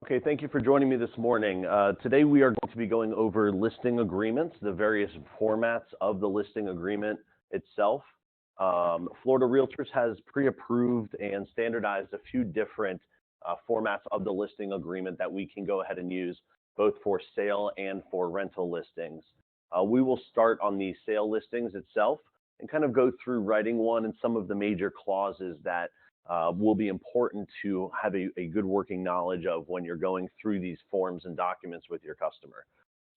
Okay, thank you for joining me this morning. Today we are going to be going over listing agreements, the various formats of the listing agreement itself. Florida Realtors has pre-approved and standardized a few different formats of the listing agreement that we can go ahead and use both for sale and for rental listings. We will start on the sale listings itself and kind of go through writing one and some of the major clauses that will be important to have a good working knowledge of when you're going through these forms and documents with your customer.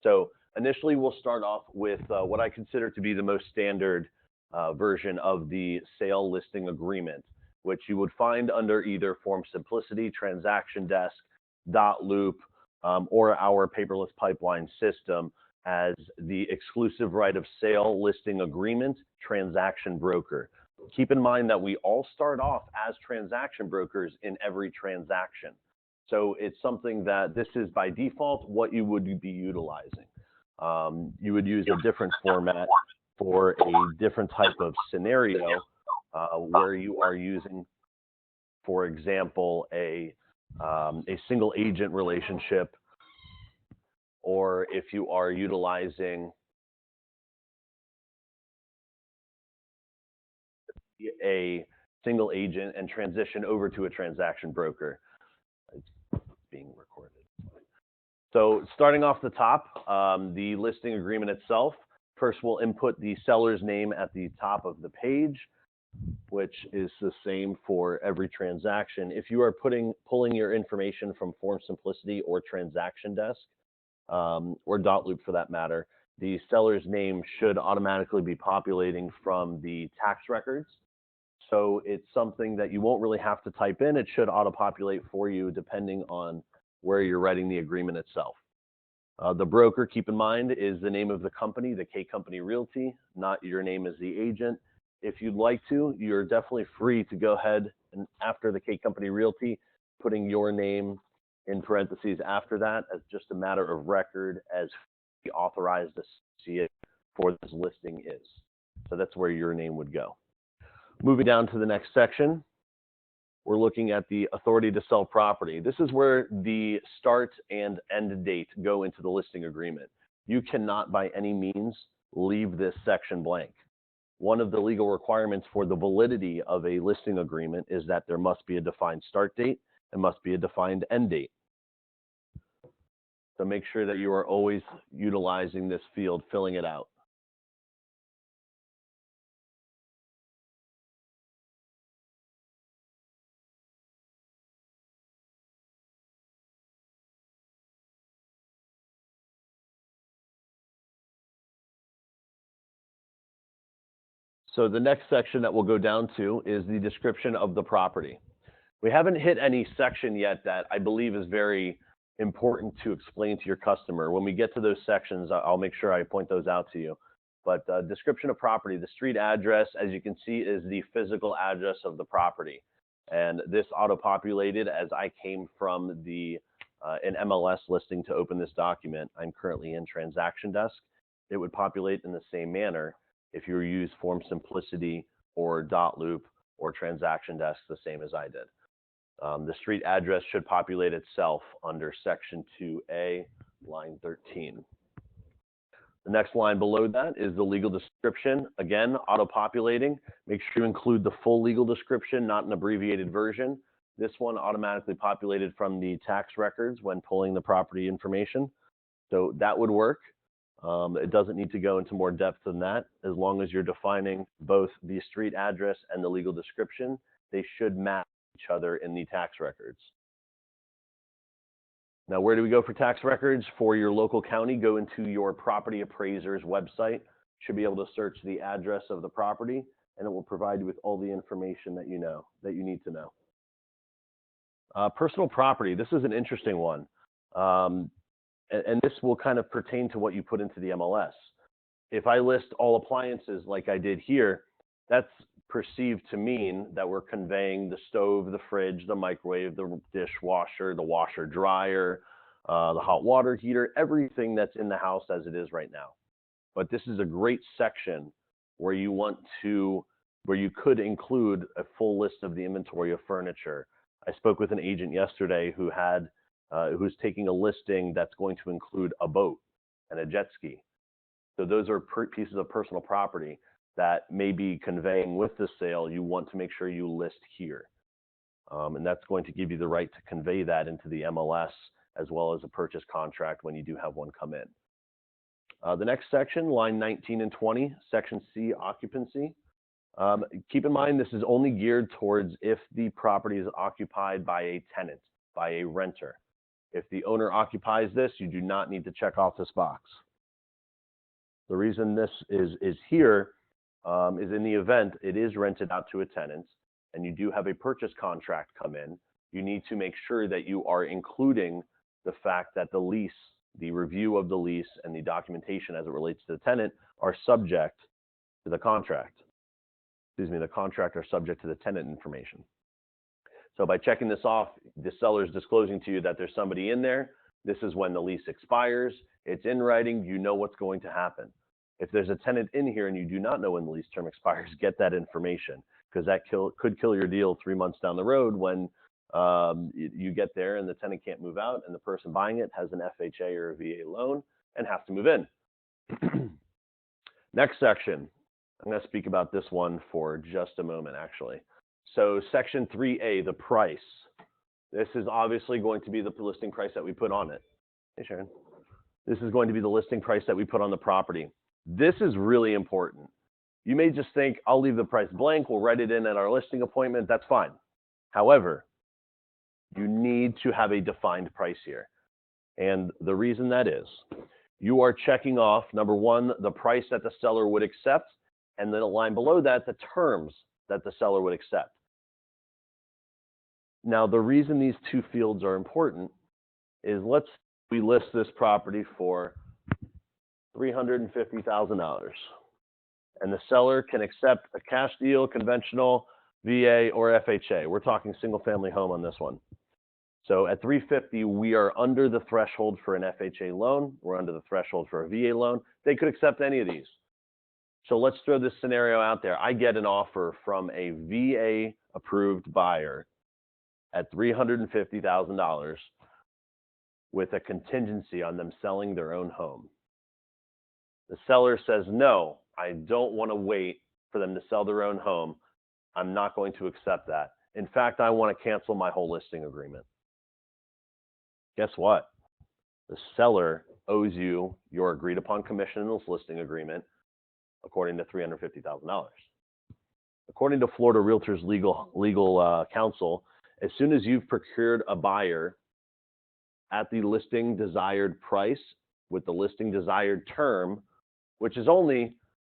So initially, we'll start off with what I consider to be the most standard version of the sale listing agreement, which you would find under either Form Simplicity, Transaction Desk, Dot Loop, or our paperless pipeline system as the exclusive right of sale listing agreement transaction broker. Keep in mind that we all start off as transaction brokers in every transaction. So it's something that this is by default what you would be utilizing. You would use a different format for a different type of scenario where you are using, for example, a single agent relationship, or if you are utilizing a single agent and transition over to a transaction broker. It's being recorded. So starting off the top, the listing agreement itself, first we'll input the seller's name at the top of the page, which is the same for every transaction. If you are pulling your information from Form Simplicity or Transaction Desk, or Dot Loop for that matter, the seller's name should automatically be populating from the tax records. So it's something that you won't really have to type in. It should auto-populate for you depending on where you're writing the agreement itself. The broker, keep in mind, is the name of the company, the K Company Realty, not your name as the agent. If you'd like to, you're definitely free to go ahead and after the K Company Realty, putting your name in parentheses after that as just a matter of record as the authorized associate for this listing is. So that's where your name would go. Moving down to the next section, we're looking at the authority to sell property. This is where the start and end date go into the listing agreement. You cannot by any means leave this section blank. One of the legal requirements for the validity of a listing agreement is that there must be a defined start date and must be a defined end date. So make sure that you are always utilizing this field, filling it out. So the next section that we'll go down to is the description of the property. We haven't hit any section yet that I believe is very important to explain to your customer. When we get to those sections, I'll make sure I point those out to you. But description of property, the street address, as you can see, is the physical address of the property. And this auto-populated as I came from an MLS listing to open this document. I'm currently in Transaction Desk. It would populate in the same manner if you use Form Simplicity or Dot Loop or Transaction Desk the same as I did. The street address should populate itself under Section 2A, line 13. The next line below that is the legal description. Again, auto-populating. Make sure you include the full legal description, not an abbreviated version. This one automatically populated from the tax records when pulling the property information. So that would work. It doesn't need to go into more depth than that. As long as you're defining both the street address and the legal description, they should match each other in the tax records. Now, where do we go for tax records? For your local county, go into your property appraiser's website. You should be able to search the address of the property, and it will provide you with all the information that you need to know. Personal property, this is an interesting one. And this will kind of pertain to what you put into the MLS. If I list all appliances like I did here, that's perceived to mean that we're conveying the stove, the fridge, the microwave, the dishwasher, the washer dryer, the hot water heater, everything that's in the house as it is right now. But this is a great section where you could include a full list of the inventory of furniture. I spoke with an agent yesterday who had who's taking a listing that's going to include a boat and a jet ski. So those are pieces of personal property that may be conveying with the sale. You want to make sure you list here. And that's going to give you the right to convey that into the MLS as well as a purchase contract when you do have one come in. The next section, line 19 and 20, section C, occupancy. Keep in mind this is only geared towards if the property is occupied by a tenant, by a renter. If the owner occupies this, you do not need to check off this box. The reason this is here is in the event it is rented out to a tenant and you do have a purchase contract come in, you need to make sure that you are including the fact that the lease, the review of the lease and the documentation as it relates to the tenant are subject to the contract. Excuse me, the contract are subject to the tenant information. So by checking this off, the seller is disclosing to you that there's somebody in there. This is when the lease expires. It's in writing. You know what's going to happen. If there's a tenant in here and you do not know when the lease term expires, get that information, because that could kill your deal 3 months down the road when you get there and the tenant can't move out and the person buying it has an FHA or a VA loan and has to move in. Next section. I'm going to speak about this one for just a moment, actually. So section 3A, the price. This is obviously going to be the listing price that we put on it. Hey, Sharon. This is going to be the listing price that we put on the property. This is really important. You may just think, I'll leave the price blank. We'll write it in at our listing appointment. That's fine. However, you need to have a defined price here. And the reason that is, you are checking off, number one, the price that the seller would accept, and then a line below that, the terms that the seller would accept. Now, the reason these two fields are important is we list this property for $350,000. And the seller can accept a cash deal, conventional, VA, or FHA. We're talking single family home on this one. So at $350,000, we are under the threshold for an FHA loan. We're under the threshold for a VA loan. They could accept any of these. So let's throw this scenario out there. I get an offer from a VA-approved buyer at $350,000 with a contingency on them selling their own home. The seller says, no, I don't want to wait for them to sell their own home. I'm not going to accept that. In fact, I want to cancel my whole listing agreement. Guess what? The seller owes you your agreed upon commission in this listing agreement according to $350,000. According to Florida Realtors legal counsel, as soon as you've procured a buyer at the listing desired price with the listing desired term, which is only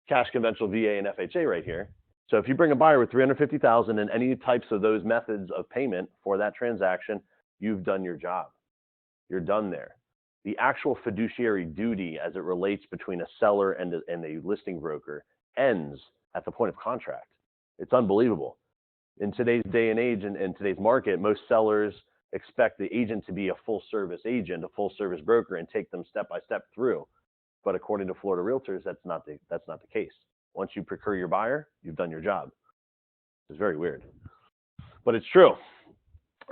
cash, conventional, VA, and FHA right here. So if you bring a buyer with $350,000 and any types of those methods of payment for that transaction, you've done your job. You're done there. The actual fiduciary duty as it relates between a seller and a listing broker ends at the point of contract. It's unbelievable. In today's day and age and in today's market, most sellers expect the agent to be a full service agent, a full service broker, and take them step by step through. But according to Florida Realtors, that's not the case. Once you procure your buyer, you've done your job. It's very weird, but it's true.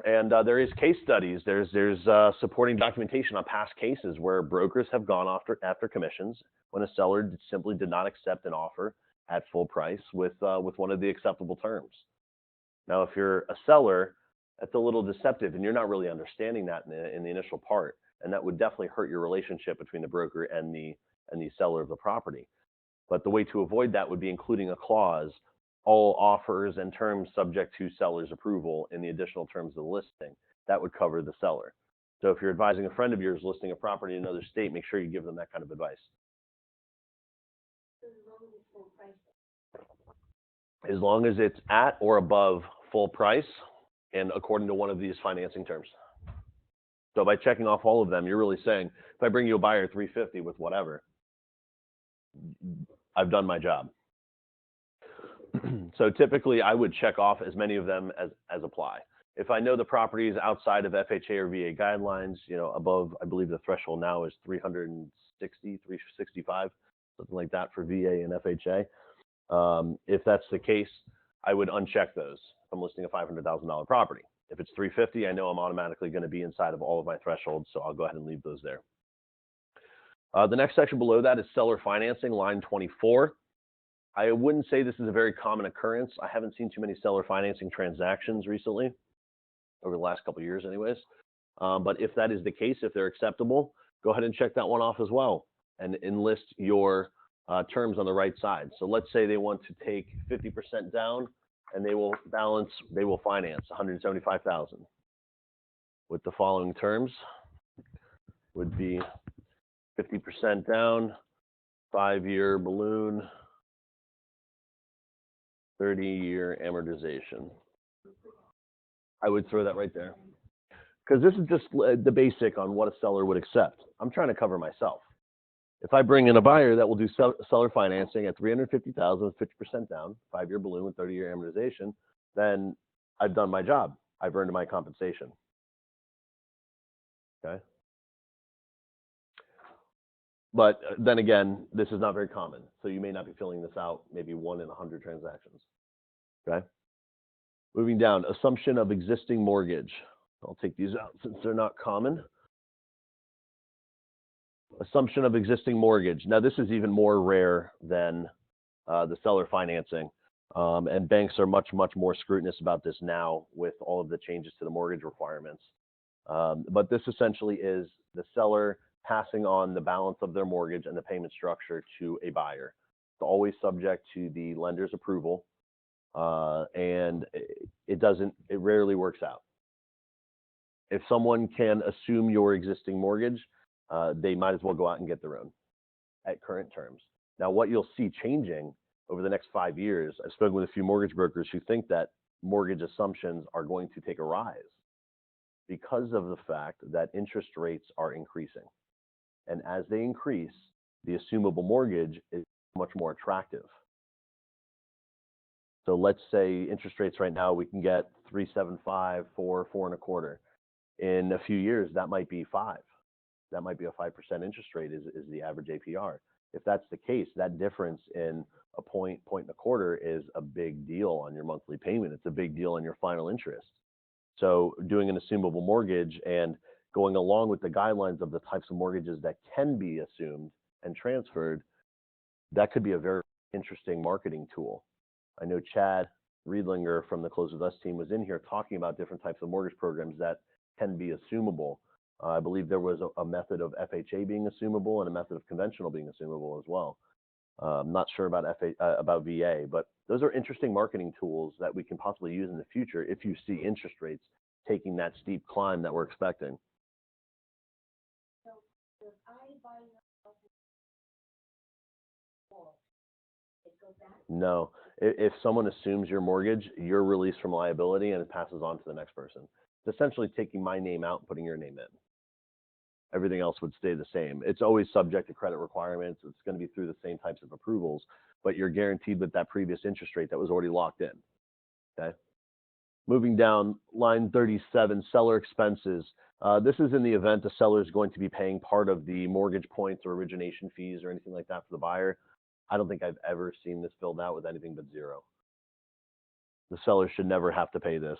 And there is case studies. There's supporting documentation on past cases where brokers have gone after commissions when a seller simply did not accept an offer at full price with one of the acceptable terms. Now, if you're a seller, that's a little deceptive, and you're not really understanding that in the initial part, and that would definitely hurt your relationship between the broker and the seller of the property. But the way to avoid that would be including a clause, all offers and terms subject to seller's approval in the additional terms of the listing. That would cover the seller. So if you're advising a friend of yours listing a property in another state, make sure you give them that kind of advice. As long as it's at or above full price and according to one of these financing terms. So by checking off all of them, you're really saying, if I bring you a buyer at $350,000 with whatever, I've done my job. So typically I would check off as many of them as apply. If I know the property is outside of FHA or VA guidelines, above, I believe the threshold now is 365, something like that for VA and FHA. If that's the case, I would uncheck those. If I'm listing a $500,000 property. If it's 350, I know I'm automatically going to be inside of all of my thresholds, so I'll go ahead and leave those there. The next section below that is seller financing, line 24. I wouldn't say this is a very common occurrence. I haven't seen too many seller financing transactions recently, over the last couple of years anyways. But if that is the case, if they're acceptable, go ahead and check that one off as well and enlist your terms on the right side. So let's say they want to take 50% down and they will finance $175,000 with the following terms. Would be 50% down, 5-year balloon, 30-year amortization. I would throw that right there. Because this is just the basic on what a seller would accept. I'm trying to cover myself. If I bring in a buyer that will do seller financing at $350,000 with 50% down, 5-year balloon with 30-year amortization, then I've done my job. I've earned my compensation. Okay. But then again, this is not very common. So you may not be filling this out, maybe 1 in 100 transactions. Okay. Moving down, assumption of existing mortgage. I'll take these out since they're not common. Assumption of existing mortgage. Now, this is even more rare than the seller financing. And banks are much more scrutinous about this now with all of the changes to the mortgage requirements. But this essentially is the seller passing on the balance of their mortgage and the payment structure to a buyer. It's always subject to the lender's approval. And it rarely works out. If someone can assume your existing mortgage, they might as well go out and get their own at current terms. Now, what you'll see changing over the next 5 years, I've spoken with a few mortgage brokers who think that mortgage assumptions are going to take a rise because of the fact that interest rates are increasing. And as they increase, the assumable mortgage is much more attractive. So let's say interest rates right now, we can get 3.75, 4, 4.25. In a few years, that might be 5. That might be a 5% interest rate is the average APR. If that's the case, that difference in a point and a quarter is a big deal on your monthly payment. It's a big deal on your final interest. So doing an assumable mortgage and going along with the guidelines of the types of mortgages that can be assumed and transferred, that could be a very interesting marketing tool. I know Chad Riedlinger from the Close With Us team was in here talking about different types of mortgage programs that can be assumable. I believe there was a method of FHA being assumable and a method of conventional being assumable as well. I'm not sure about VA, but those are interesting marketing tools that we can possibly use in the future if you see interest rates taking that steep climb that we're expecting. So if I buy it goes back? No. If someone assumes your mortgage, you're released from liability and it passes on to the next person. It's essentially taking my name out and putting your name in. Everything else would stay the same. It's always subject to credit requirements. It's going to be through the same types of approvals, but you're guaranteed with that previous interest rate that was already locked in. Okay. Moving down, line 37, seller expenses. This is in the event the seller is going to be paying part of the mortgage points or origination fees or anything like that for the buyer. I don't think I've ever seen this filled out with anything but 0. The seller should never have to pay this.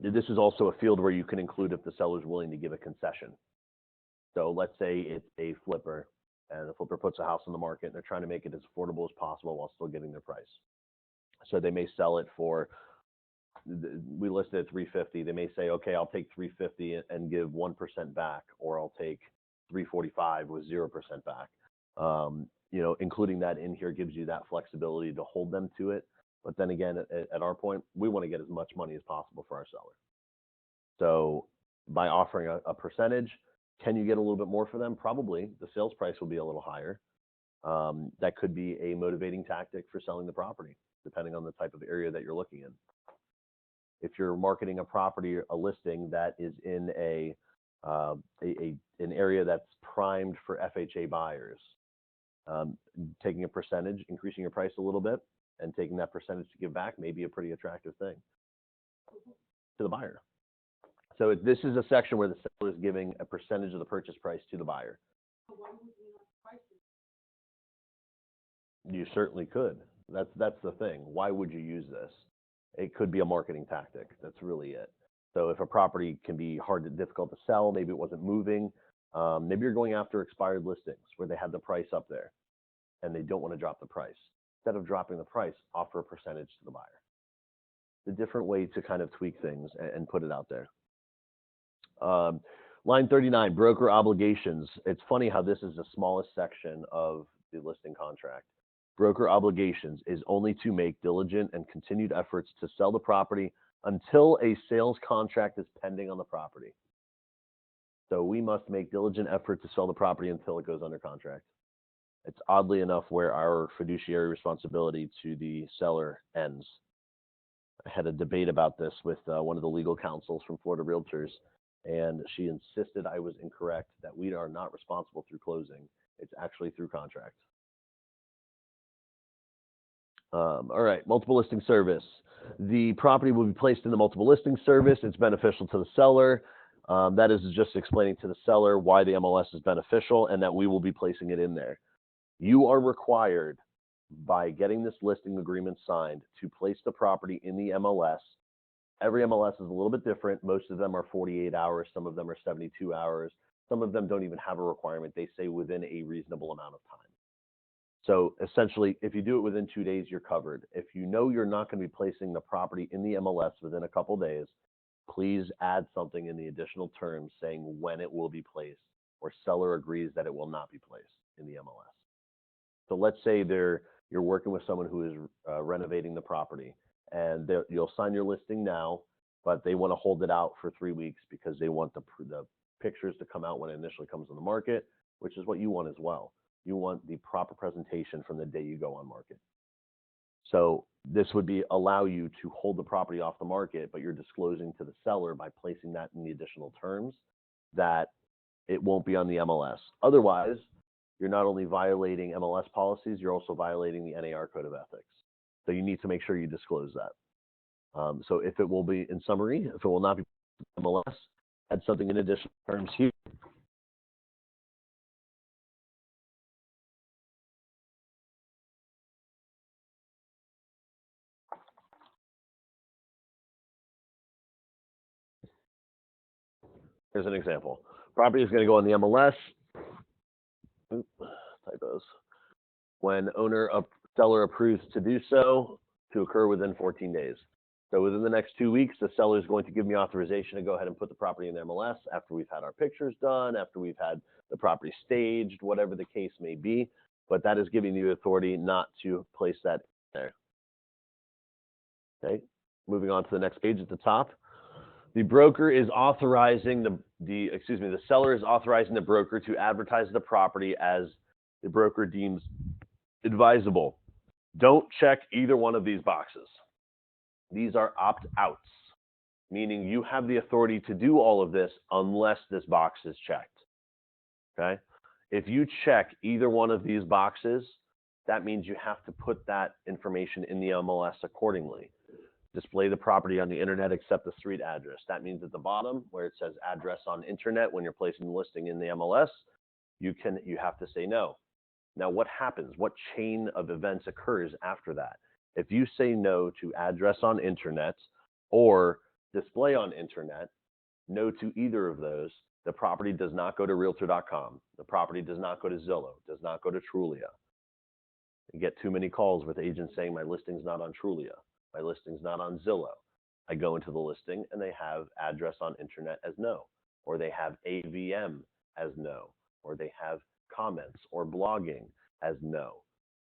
This is also a field where you can include if the seller is willing to give a concession. So let's say it's a flipper and the flipper puts a house on the market and they're trying to make it as affordable as possible while still getting their price. So they may sell it for, we listed at $350. They may say, okay, I'll take $350 and give 1% back, or I'll take $345 with 0% back. Including that in here gives you that flexibility to hold them to it. But then again, at our point, we want to get as much money as possible for our seller. So by offering a percentage, can you get a little bit more for them? Probably. The sales price will be a little higher. That could be a motivating tactic for selling the property, depending on the type of area that you're looking in. If you're marketing a property, a listing that is in an area that's primed for FHA buyers, taking a percentage, increasing your price a little bit, and taking that percentage to give back may be a pretty attractive thing to the buyer. So this is a section where the seller is giving a percentage of the purchase price to the buyer. You certainly could. That's the thing. Why would you use this? It could be a marketing tactic. That's really it. So if a property can be hard and difficult to sell, maybe it wasn't moving, maybe you're going after expired listings where they had the price up there and they don't want to drop the price. Instead of dropping the price, offer a percentage to the buyer. It's a different way to kind of tweak things and put it out there. Line 39, broker obligations. It's funny how this is the smallest section of the listing contract. Broker obligations is only to make diligent and continued efforts to sell the property until a sales contract is pending on the property. So we must make diligent effort to sell the property until it goes under contract. It's oddly enough where our fiduciary responsibility to the seller ends. I had a debate about this with one of the legal counsels from Florida Realtors, and she insisted I was incorrect, that we are not responsible through closing. It's actually through contract. All right, multiple listing service. The property will be placed in the multiple listing service. It's beneficial to the seller. That is just explaining to the seller why the MLS is beneficial and that we will be placing it in there. You are required by getting this listing agreement signed to place the property in the MLS. Every MLS is a little bit different. Most of them are 48 hours. Some of them are 72 hours. Some of them don't even have a requirement. They say within a reasonable amount of time. So essentially, if you do it within 2 days, you're covered. If you know you're not going to be placing the property in the MLS within a couple days, please add something in the additional terms saying when it will be placed, or seller agrees that it will not be placed in the MLS. So let's say you're working with someone who is renovating the property, and you'll sign your listing now, but they want to hold it out for 3 weeks because they want the pictures to come out when it initially comes on the market, which is what you want as well. You want the proper presentation from the day you go on market. So this would allow you to hold the property off the market, but you're disclosing to the seller by placing that in the additional terms that it won't be on the MLS. Otherwise, you're not only violating MLS policies, you're also violating the NAR Code of Ethics. So you need to make sure you disclose that. So if it will be, in summary, if it will not be MLS, add something in additional terms here. Here's an example. Property is going to go on the MLS. Oops, typos. When seller approves to do so, to occur within 14 days. So within the next 2 weeks, the seller is going to give me authorization to go ahead and put the property in the MLS after we've had our pictures done, after we've had the property staged, whatever the case may be. But that is giving you the authority not to place that there. Okay, moving on to the next page at the top. The broker is authorizing the seller is authorizing the broker to advertise the property as the broker deems advisable. Don't check either one of these boxes. These are opt-outs, meaning you have the authority to do all of this unless this box is checked. Okay? If you check either one of these boxes, that means you have to put that information in the MLS accordingly. Display the property on the internet except the street address. That means at the bottom where it says address on internet, when you're placing the listing in the MLS, you have to say no. Now what happens? What chain of events occurs after that? If you say no to address on internet or display on internet, no to either of those, the property does not go to Realtor.com. The property does not go to Zillow, does not go to Trulia. You get too many calls with agents saying my listing's not on Trulia. My listing's not on Zillow. I go into the listing and they have address on internet as no, or they have AVM as no, or they have comments or blogging as no.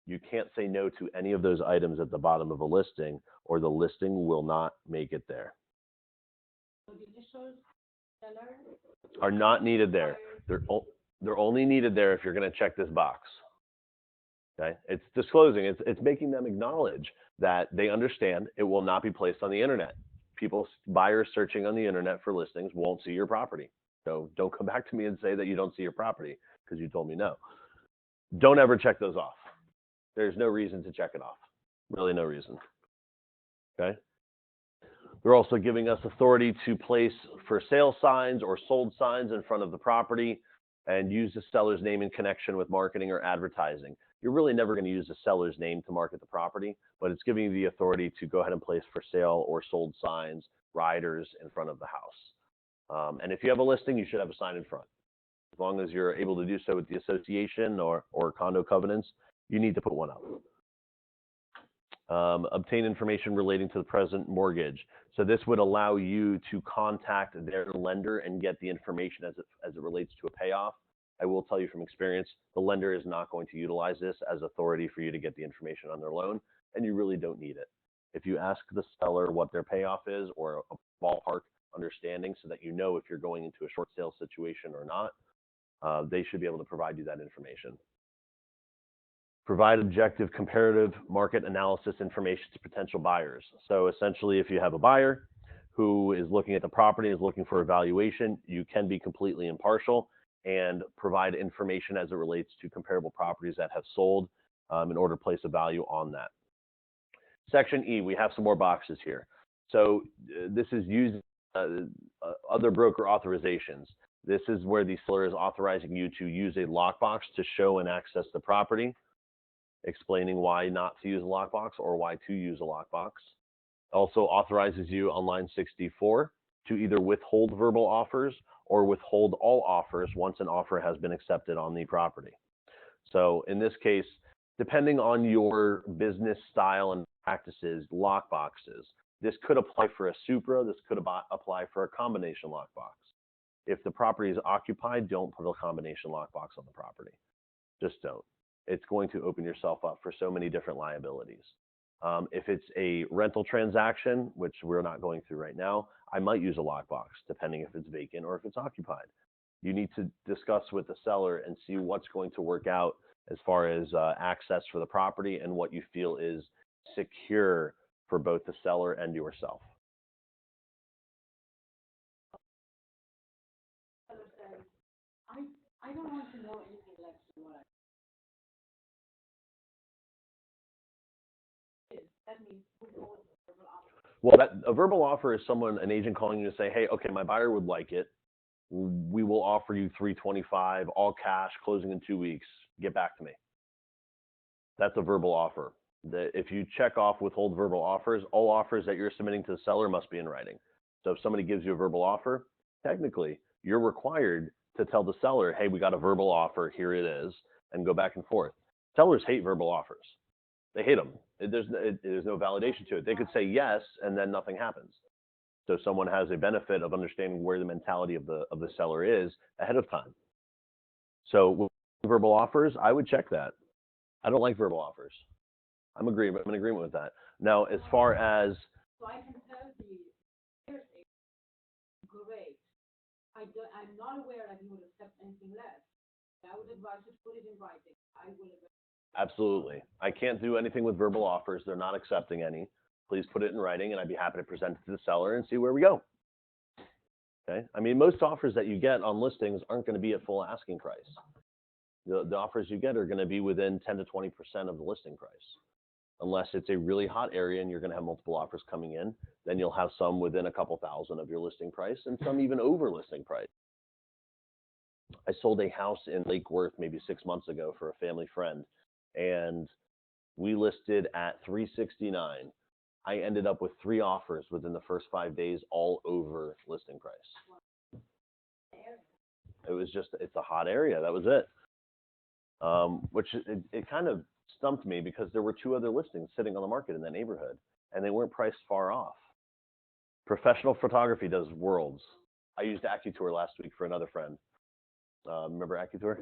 You can't say no to any of those items at the bottom of a listing, or the listing will not make it there. So the initials, seller, are not needed there. They're only needed there if you're going to check this box. Okay, it's disclosing. It's making them acknowledge that they understand it will not be placed on the internet. Buyers searching on the internet for listings won't see your property. So don't come back to me and say that you don't see your property because you told me no. Don't ever check those off. There's no reason to check it off. Really no reason. Okay. They're also giving us authority to place for sale signs or sold signs in front of the property and use the seller's name in connection with marketing or advertising. you're really never going to use the seller's name to market the property, but it's giving you the authority to go ahead and place for sale or sold signs, riders in front of the house. And if you have a listing, you should have a sign in front. As long as you're able to do so with the association or condo covenants, you need to put one up. Obtain information relating to the present mortgage. So this would allow you to contact their lender and get the information as it relates to a payoff. I will tell you from experience, the lender is not going to utilize this as authority for you to get the information on their loan, and you really don't need it. If you ask the seller what their payoff is or a ballpark understanding so that you know if you're going into a short sale situation or not, they should be able to provide you that information. Provide objective comparative market analysis information to potential buyers. So essentially, if you have a buyer who is looking at the property, is looking for a valuation, you can be completely impartial and provide information as it relates to comparable properties that have sold in order to place a value on that. Section E, we have some more boxes here. So this is using other broker authorizations. This is where the seller is authorizing you to use a lockbox to show and access the property, explaining why not to use a lockbox or why to use a lockbox. Also authorizes you on line 64 to either withhold verbal offers or withhold all offers once an offer has been accepted on the property. So in this case, depending on your business style and practices, lockboxes, this could apply for a Supra, this could apply for a combination lockbox. If the property is occupied, don't put a combination lockbox on the property. Just don't. It's going to open yourself up for so many different liabilities. If it's a rental transaction, which we're not going through right now, I might use a lockbox, depending if it's vacant or if it's occupied. You need to discuss with the seller and see what's going to work out as far as access for the property and what you feel is secure for both the seller and yourself. I don't want to know anything less than what that means well, a verbal offer is an agent calling you to say, hey, okay, my buyer would like it. We will offer you $325, all cash, closing in 2 weeks. Get back to me. That's a verbal offer. If you check off withhold verbal offers, all offers that you're submitting to the seller must be in writing. So if somebody gives you a verbal offer, technically, you're required to tell the seller, hey, we got a verbal offer, here it is, and go back and forth. Sellers hate verbal offers. They hate them. There's no validation to it. They could say yes, and then nothing happens. So someone has a benefit of understanding where the mentality of the seller is ahead of time. So with verbal offers, I would check that. I don't like verbal offers. I'm in agreement with that. Now, as far as so I can tell the great. I'm not aware that he would accept anything less. I would advise you to put it in writing. I will. Absolutely. I can't do anything with verbal offers. They're not accepting any. Please put it in writing, and I'd be happy to present it to the seller and see where we go. Okay. I mean, most offers that you get on listings aren't going to be at full asking price. The offers you get are going to be within 10 to 20% of the listing price. Unless it's a really hot area and you're going to have multiple offers coming in, then you'll have some within a couple thousand of your listing price and some even over listing price. I sold a house in Lake Worth maybe 6 months ago for a family friend, and we listed at $369. I ended up with 3 offers within the first 5 days, all over listing price. It was it's a hot area. That was it. Which it kind of stumped me because there were 2 other listings sitting on the market in that neighborhood, and they weren't priced far off. Professional photography does worlds. I used AccuTour last week for another friend. Remember AccuTour?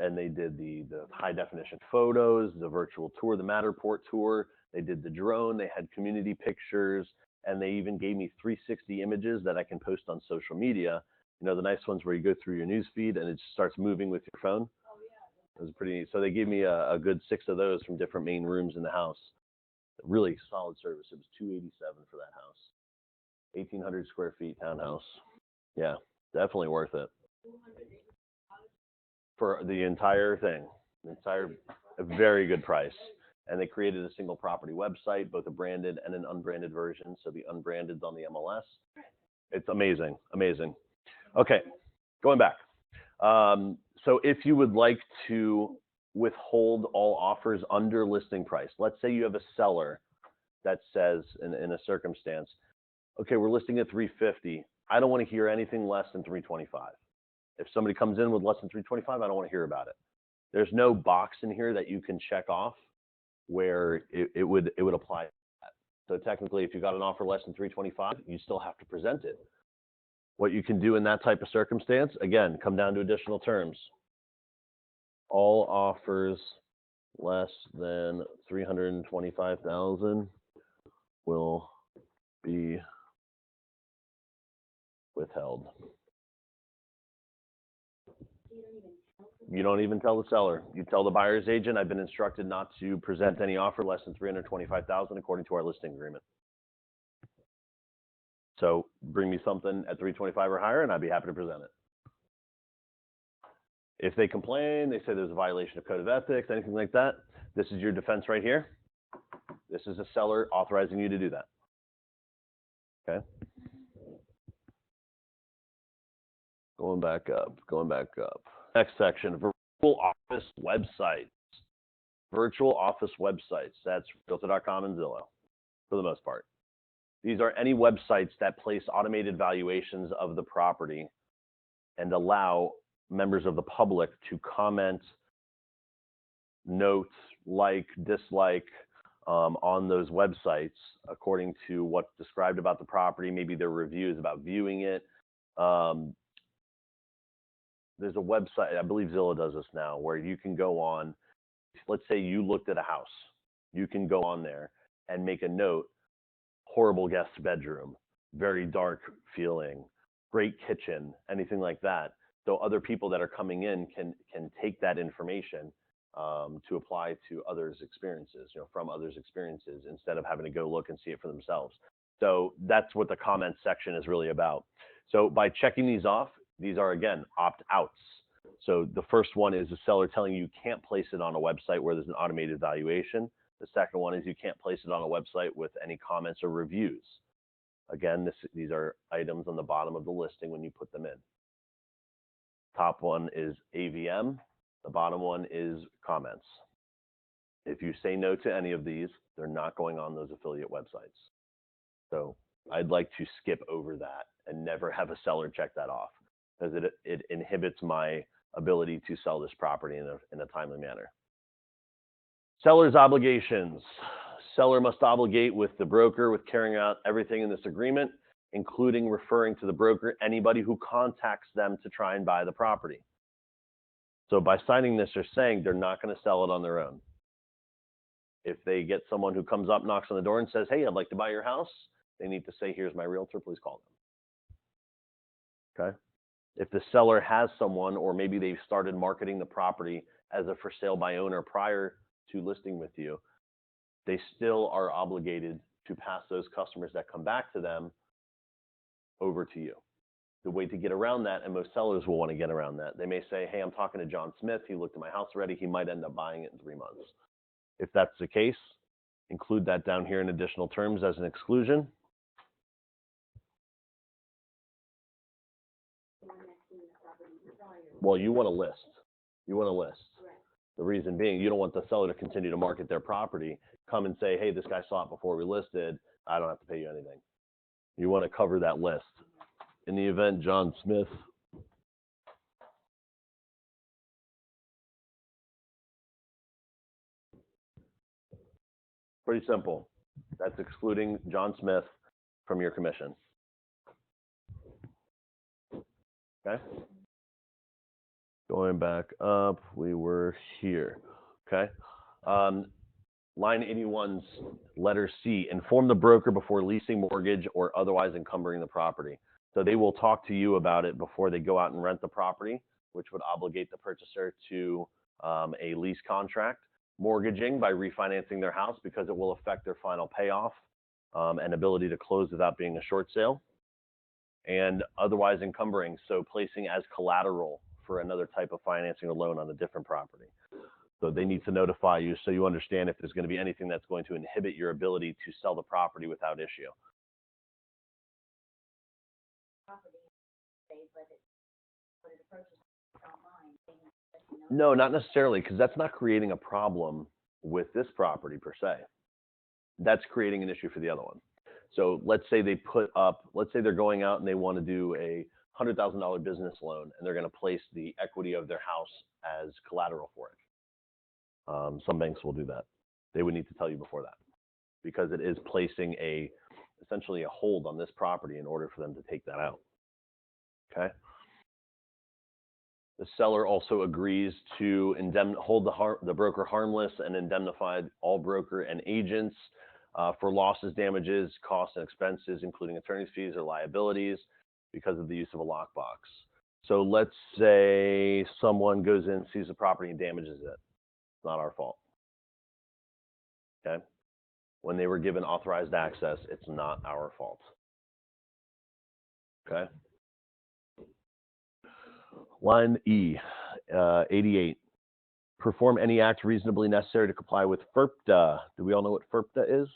And they did the high definition photos, the virtual tour, the Matterport tour. They did the drone. They had community pictures, and they even gave me 360 images that I can post on social media. You know, the nice ones where you go through your news feed and it just starts moving with your phone. It was pretty neat. So they gave me a good 6 of those from different main rooms in the house. Really solid service. It was $287 for that house. 1,800 square feet townhouse. Yeah, definitely worth it. For the entire thing. A very good price. And they created a single property website, both a branded and an unbranded version. So the unbranded is on the MLS. It's amazing, amazing. Okay, going back. So if you would like to withhold all offers under listing price. Let's say you have a seller that says in a circumstance, okay, we're listing at 350. I don't want to hear anything less than 325. If somebody comes in with less than 325, I don't want to hear about it. There's no box in here that you can check off where it would apply to that. So technically, if you got an offer less than 325, you still have to present it. What you can do in that type of circumstance, again, come down to additional terms. All offers less than 325,000 will be withheld. You don't even tell the seller. You tell the buyer's agent, I've been instructed not to present any offer less than 325,000 according to our listing agreement. So bring me something at 325 or higher, and I'd be happy to present it. If they complain, they say there's a violation of code of ethics, anything like that, this is your defense right here. This is a seller authorizing you to do that. Okay. Going back up. Next section, virtual office websites. Virtual office websites. That's Realtor.com and Zillow, for the most part. These are any websites that place automated valuations of the property and allow members of the public to comment, note, like, dislike on those websites according to what's described about the property, maybe their reviews about viewing it. There's a website, I believe Zillow does this now, where you can go on, let's say you looked at a house. You can go on there and make a note, horrible guest bedroom, very dark feeling, great kitchen, anything like that. So other people that are coming in can take that information to apply to others' experiences, from others' experiences, instead of having to go look and see it for themselves. So that's what the comment section is really about. So by checking these off, these are, again, opt-outs. So the first one is the seller telling you can't place it on a website where there's an automated valuation. The second one is you can't place it on a website with any comments or reviews. Again, these are items on the bottom of the listing when you put them in. Top one is AVM. The bottom one is comments. If you say no to any of these, they're not going on those affiliate websites. So I'd like to skip over that and never have a seller check that off, because it inhibits my ability to sell this property in a timely manner. Seller's obligations. Seller must obligate with the broker with carrying out everything in this agreement, including referring to the broker anybody who contacts them to try and buy the property. So by signing this, they're saying they're not going to sell it on their own. If they get someone who comes up, knocks on the door and says, hey, I'd like to buy your house, they need to say, here's my realtor, please call them. Okay. If the seller has someone, or maybe they've started marketing the property as a for sale by owner prior to listing with you, they still are obligated to pass those customers that come back to them over to you. The way to get around that, and most sellers will want to get around that, they may say, hey, I'm talking to John Smith. He looked at my house already. He might end up buying it in 3 months. If that's the case, include that down here in additional terms as an exclusion. Well, you want to list. You want to list. The reason being, you don't want the seller to continue to market their property, come and say, hey, this guy saw it before we listed. I don't have to pay you anything. You want to cover that list. In the event John Smith pretty simple. That's excluding John Smith from your commission. Okay. Going back up, we were here. Okay. Line 81's letter C, inform the broker before leasing, mortgage, or otherwise encumbering the property. So they will talk to you about it before they go out and rent the property, which would obligate the purchaser to a lease contract. Mortgaging by refinancing their house, because it will affect their final payoff and ability to close without being a short sale. And otherwise encumbering, so placing as collateral for another type of financing or loan on a different property. So they need to notify you so you understand if there's going to be anything that's going to inhibit your ability to sell the property without issue. No, not necessarily, because that's not creating a problem with this property per se. That's creating an issue for the other one. So let's say they put up, let's say they're going out and they want to do a $100,000 business loan, and they're going to place the equity of their house as collateral for it. Some banks will do that. They would need to tell you before that, because it is placing essentially a hold on this property in order for them to take that out. Okay. The seller also agrees to hold the broker harmless and indemnify all broker and agents for losses, damages, costs, and expenses, including attorney's fees or liabilities, because of the use of a lockbox. So let's say someone goes in, sees the property, and damages it. It's not our fault. Okay? When they were given authorized access, it's not our fault. Okay? Line E, 88. Perform any act reasonably necessary to comply with FERPA. Do we all know what FERPA is?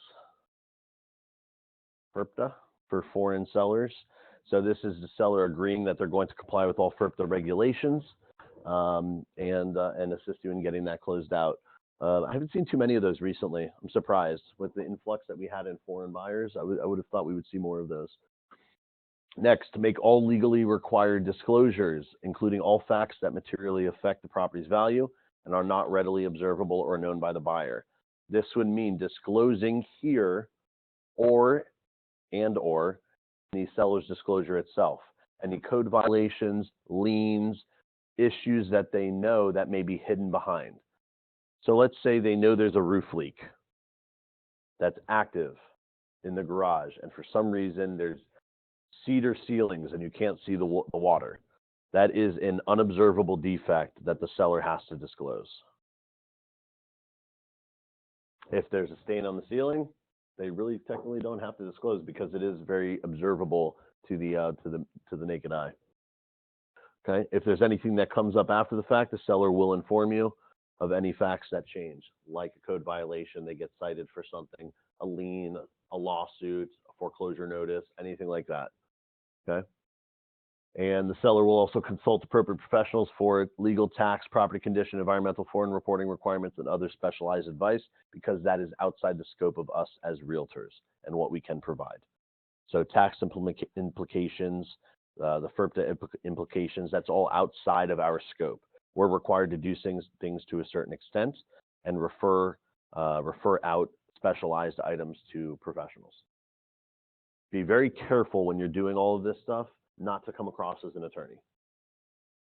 FERPA, for foreign sellers. So this is the seller agreeing that they're going to comply with all FERPA regulations and assist you in getting that closed out. I haven't seen too many of those recently. I'm surprised with the influx that we had in foreign buyers. I would have thought we would see more of those. Next, make all legally required disclosures, including all facts that materially affect the property's value and are not readily observable or known by the buyer. This would mean disclosing here or the seller's disclosure itself, any code violations, liens, issues that they know that may be hidden behind. So let's say they know there's a roof leak that's active in the garage, and for some reason there's cedar ceilings and you can't see the water. That is an unobservable defect that the seller has to disclose. If there's a stain on the ceiling, they really technically don't have to disclose because it is very observable to the naked eye. Okay. If there's anything that comes up after the fact, the seller will inform you of any facts that change, like a code violation, they get cited for something, a lien, a lawsuit, a foreclosure notice, anything like that. Okay. And the seller will also consult appropriate professionals for legal, tax, property condition, environmental, foreign reporting requirements, and other specialized advice, because that is outside the scope of us as realtors and what we can provide. So tax implications, the FERPA implications, that's all outside of our scope. We're required to do things to a certain extent and refer out specialized items to professionals. Be very careful when you're doing all of this stuff not to come across as an attorney.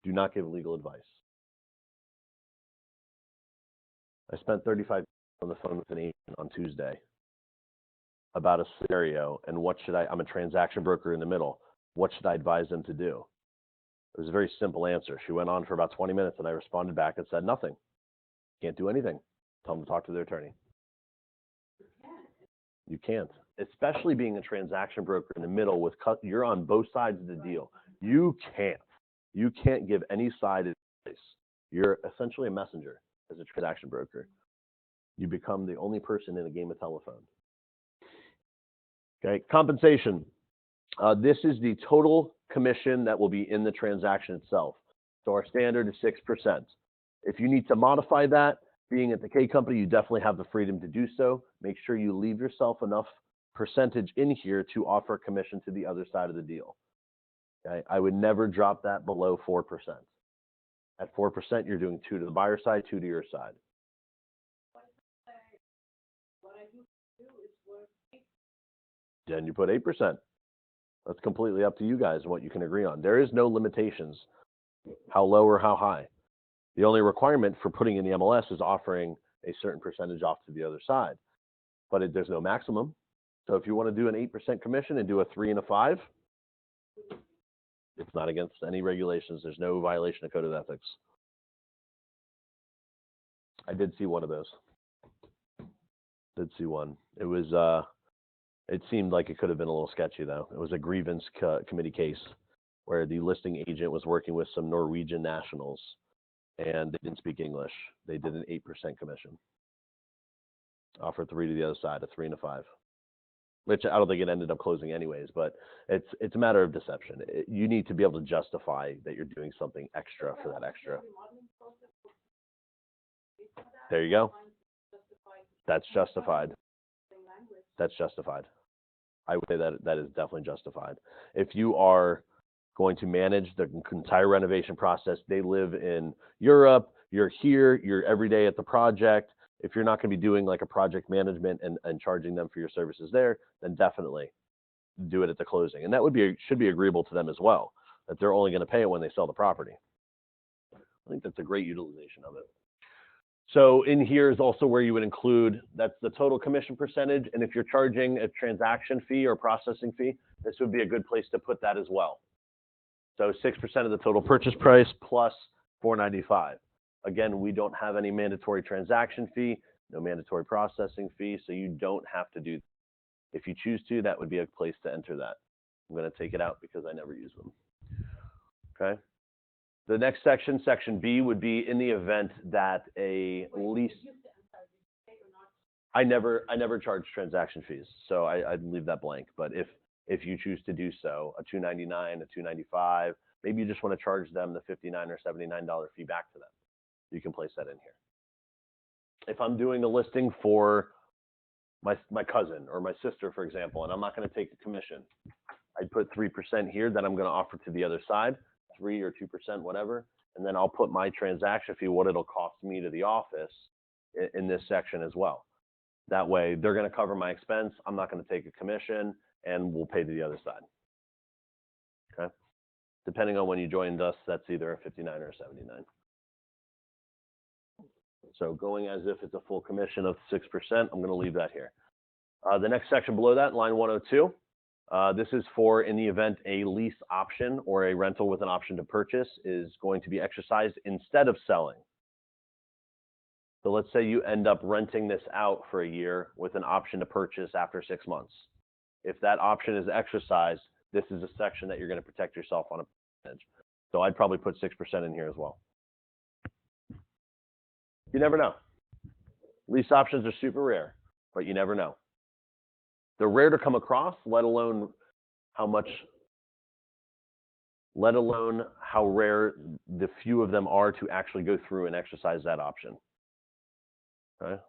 Do not give legal advice. I spent 35 minutes on the phone with an agent on Tuesday about a scenario and I'm a transaction broker in the middle. What should I advise them to do? It was a very simple answer. She went on for about 20 minutes and I responded back and said, nothing. Can't do anything. Tell them to talk to their attorney. You can't, especially being a transaction broker in the middle with you're on both sides of the deal. You can't give any side advice. You're essentially a messenger as a transaction broker. You become the only person in a game of telephone. Okay, compensation. This is the total commission that will be in the transaction itself. So our standard is 6%. If you need to modify that, being at the K company, you definitely have the freedom to do so. Make sure you leave yourself enough percentage in here to offer commission to the other side of the deal. Okay? I would never drop that below 4%. At 4%, you're doing 2 to the buyer side, 2 to your side. Then you put 8%. That's completely up to you guys and what you can agree on. There is no limitations, how low or how high. The only requirement for putting in the MLS is offering a certain percentage off to the other side, but there's no maximum. So if you want to do an 8% commission and do a 3 and a 5, it's not against any regulations. There's no violation of code of ethics. I did see one of those. Did see one. It was, it seemed like it could have been a little sketchy though. It was a grievance committee case where the listing agent was working with some Norwegian nationals and they didn't speak English. They did an 8% commission. Offered 3 to the other side, a 3 and a 5. which I don't think it ended up closing anyways, but it's a matter of deception. You need to be able to justify that you're doing something extra for that extra. There you go. That's justified. That's justified. I would say that is definitely justified. If you are going to manage the entire renovation process, they live in Europe, you're here, you're every day at the project. If you're not going to be doing like a project management and charging them for your services there, then definitely do it at the closing. And that should be agreeable to them as well, that they're only going to pay it when they sell the property. I think that's a great utilization of it. So in here is also where you would include, that's the total commission percentage. And if you're charging a transaction fee or processing fee, this would be a good place to put that as well. So 6% of the total purchase price plus $495. Again, we don't have any mandatory transaction fee, no mandatory processing fee, so you don't have to do that. If you choose to, that would be a place to enter that. I'm going to take it out because I never use them. Okay. The next section, section B, would be in the event that a lease. I never charge transaction fees, so I'd leave that blank. But if you choose to do so, a $299, a $295, maybe you just want to charge them the $59 or $79 fee back to them. You can place that in here. If I'm doing a listing for my cousin or my sister, for example, and I'm not going to take a commission, I'd put 3% here that I'm going to offer to the other side, 3 or 2%, whatever, and then I'll put my transaction fee, what it'll cost me to the office, in this section as well. That way, they're going to cover my expense. I'm not going to take a commission, and we'll pay to the other side. Okay. Depending on when you joined us, that's either a 59 or a 79. So going as if it's a full commission of 6%, I'm going to leave that here. The next section below that, line 102, this is for in the event a lease option or a rental with an option to purchase is going to be exercised instead of selling. So let's say you end up renting this out for a year with an option to purchase after 6 months. If that option is exercised, this is a section that you're going to protect yourself on a percentage. So I'd probably put 6% in here as well. You never know. Lease options are super rare, but you never know. They're rare to come across, let alone how rare the few of them are to actually go through and exercise that option. Okay.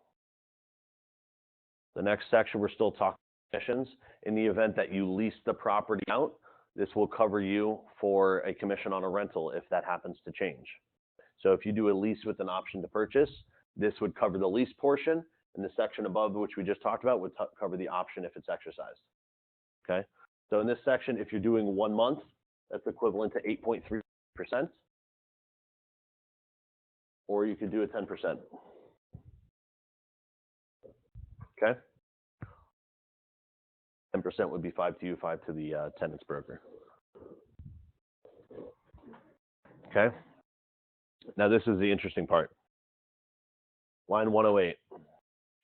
The next section, we're still talking commissions. In the event that you lease the property out, this will cover you for a commission on a rental if that happens to change. So if you do a lease with an option to purchase, this would cover the lease portion, and the section above, which we just talked about, would cover the option if it's exercised. Okay. So in this section, if you're doing 1 month, that's equivalent to 8.3%, or you could do a 10%. Okay. 10% would be 5 to you, 5 to the tenant's broker. Okay. Now this is the interesting part. Line 108.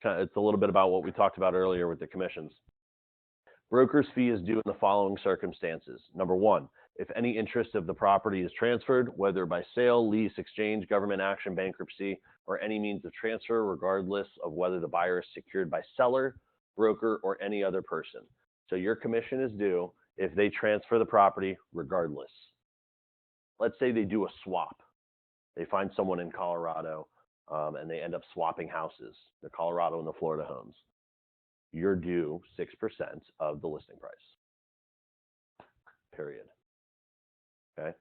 It's a little bit about what we talked about earlier with the commissions. Broker's fee is due in the following circumstances. Number 1, if any interest of the property is transferred, whether by sale, lease, exchange, government action, bankruptcy, or any means of transfer, regardless of whether the buyer is secured by seller, broker, or any other person. So your commission is due if they transfer the property regardless. Let's say they do a swap. They find someone in Colorado and they end up swapping houses, the Colorado and the Florida homes. You're due 6% of the listing price. Period. Okay.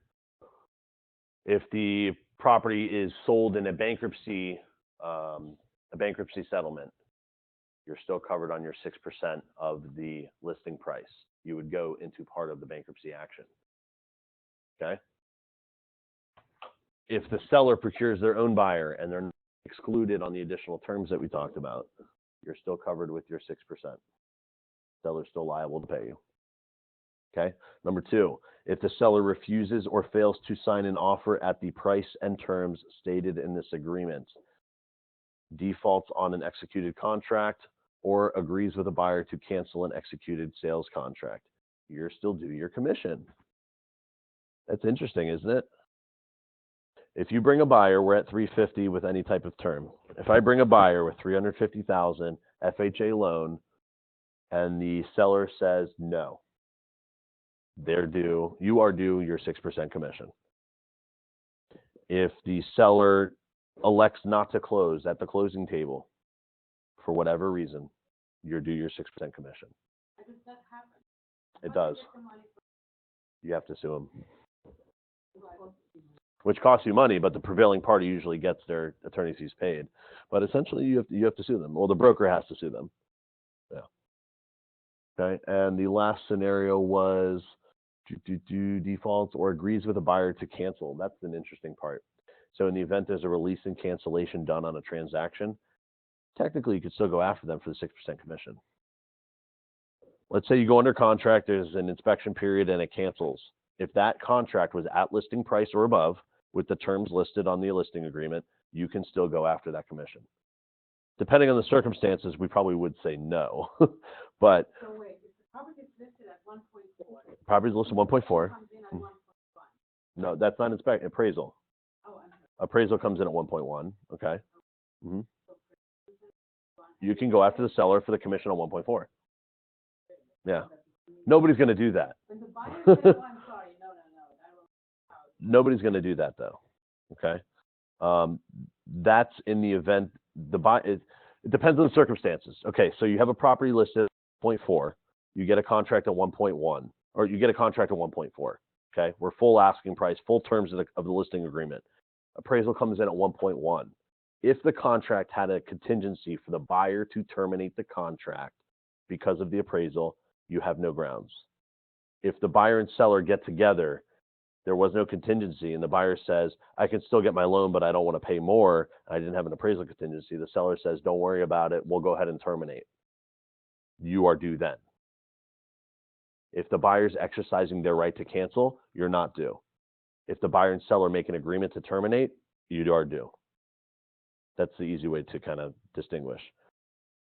If the property is sold in a bankruptcy settlement, you're still covered on your 6% of the listing price. You would go into part of the bankruptcy action. Okay. If the seller procures their own buyer and they're excluded on the additional terms that we talked about, you're still covered with your 6%. Seller's still liable to pay you. Okay. Number 2, if the seller refuses or fails to sign an offer at the price and terms stated in this agreement, defaults on an executed contract, or agrees with a buyer to cancel an executed sales contract, you're still due your commission. That's interesting, isn't it? If you bring a buyer, we're at $350 with any type of term. If I bring a buyer with $350,000 FHA loan, and the seller says no, you are due your 6% commission. If the seller elects not to close at the closing table for whatever reason, you're due your 6% commission. Does that happen? It does. You have to sue them, which costs you money, but the prevailing party usually gets their attorney's fees paid. But essentially, you have to sue them, or the broker has to sue them. Yeah. Okay. And the last scenario was defaults or agrees with a buyer to cancel. That's an interesting part. So in the event there's a release and cancellation done on a transaction, technically you could still go after them for the 6% commission. Let's say you go under contract, there's an inspection period, and it cancels. If that contract was at listing price or above, with the terms listed on the listing agreement, you can still go after that commission. Depending on the circumstances, we probably would say no. But so wait, if the property is listed at 1.4. Property is listed 1.4. Comes in at 1.1. No, that's not appraisal. Oh, Appraisal comes in at 1.1. Okay. Mm-hmm. You can go after the seller for the commission on 1.4. Yeah. Nobody's going to do that. When the buyer says, oh, I'm sorry, no. Nobody's going to do that, though. Okay. That's in the event it depends on the circumstances. Okay. So you have a property listed at 0.4. You get a contract at 1.1, or you get a contract at 1.4. Okay. We're full asking price, full terms of the listing agreement. Appraisal comes in at 1.1. If the contract had a contingency for the buyer to terminate the contract because of the appraisal, you have no grounds. If the buyer and seller get together, there was no contingency, and the buyer says, I can still get my loan, but I don't want to pay more. I didn't have an appraisal contingency. The seller says, don't worry about it. We'll go ahead and terminate. You are due then. If the buyer's exercising their right to cancel, you're not due. If the buyer and seller make an agreement to terminate, you are due. That's the easy way to kind of distinguish.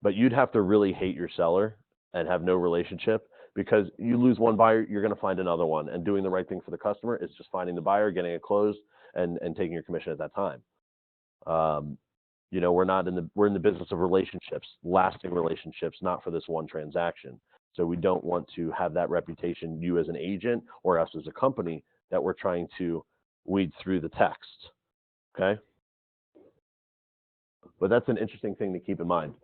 But you'd have to really hate your seller and have no relationship, because you lose one buyer, you're going to find another one. And doing the right thing for the customer is just finding the buyer, getting it closed, and taking your commission at that time. We're in the business of relationships, lasting relationships, not for this one transaction. So we don't want to have that reputation, you as an agent or us as a company, that we're trying to weed through the text. Okay? But that's an interesting thing to keep in mind.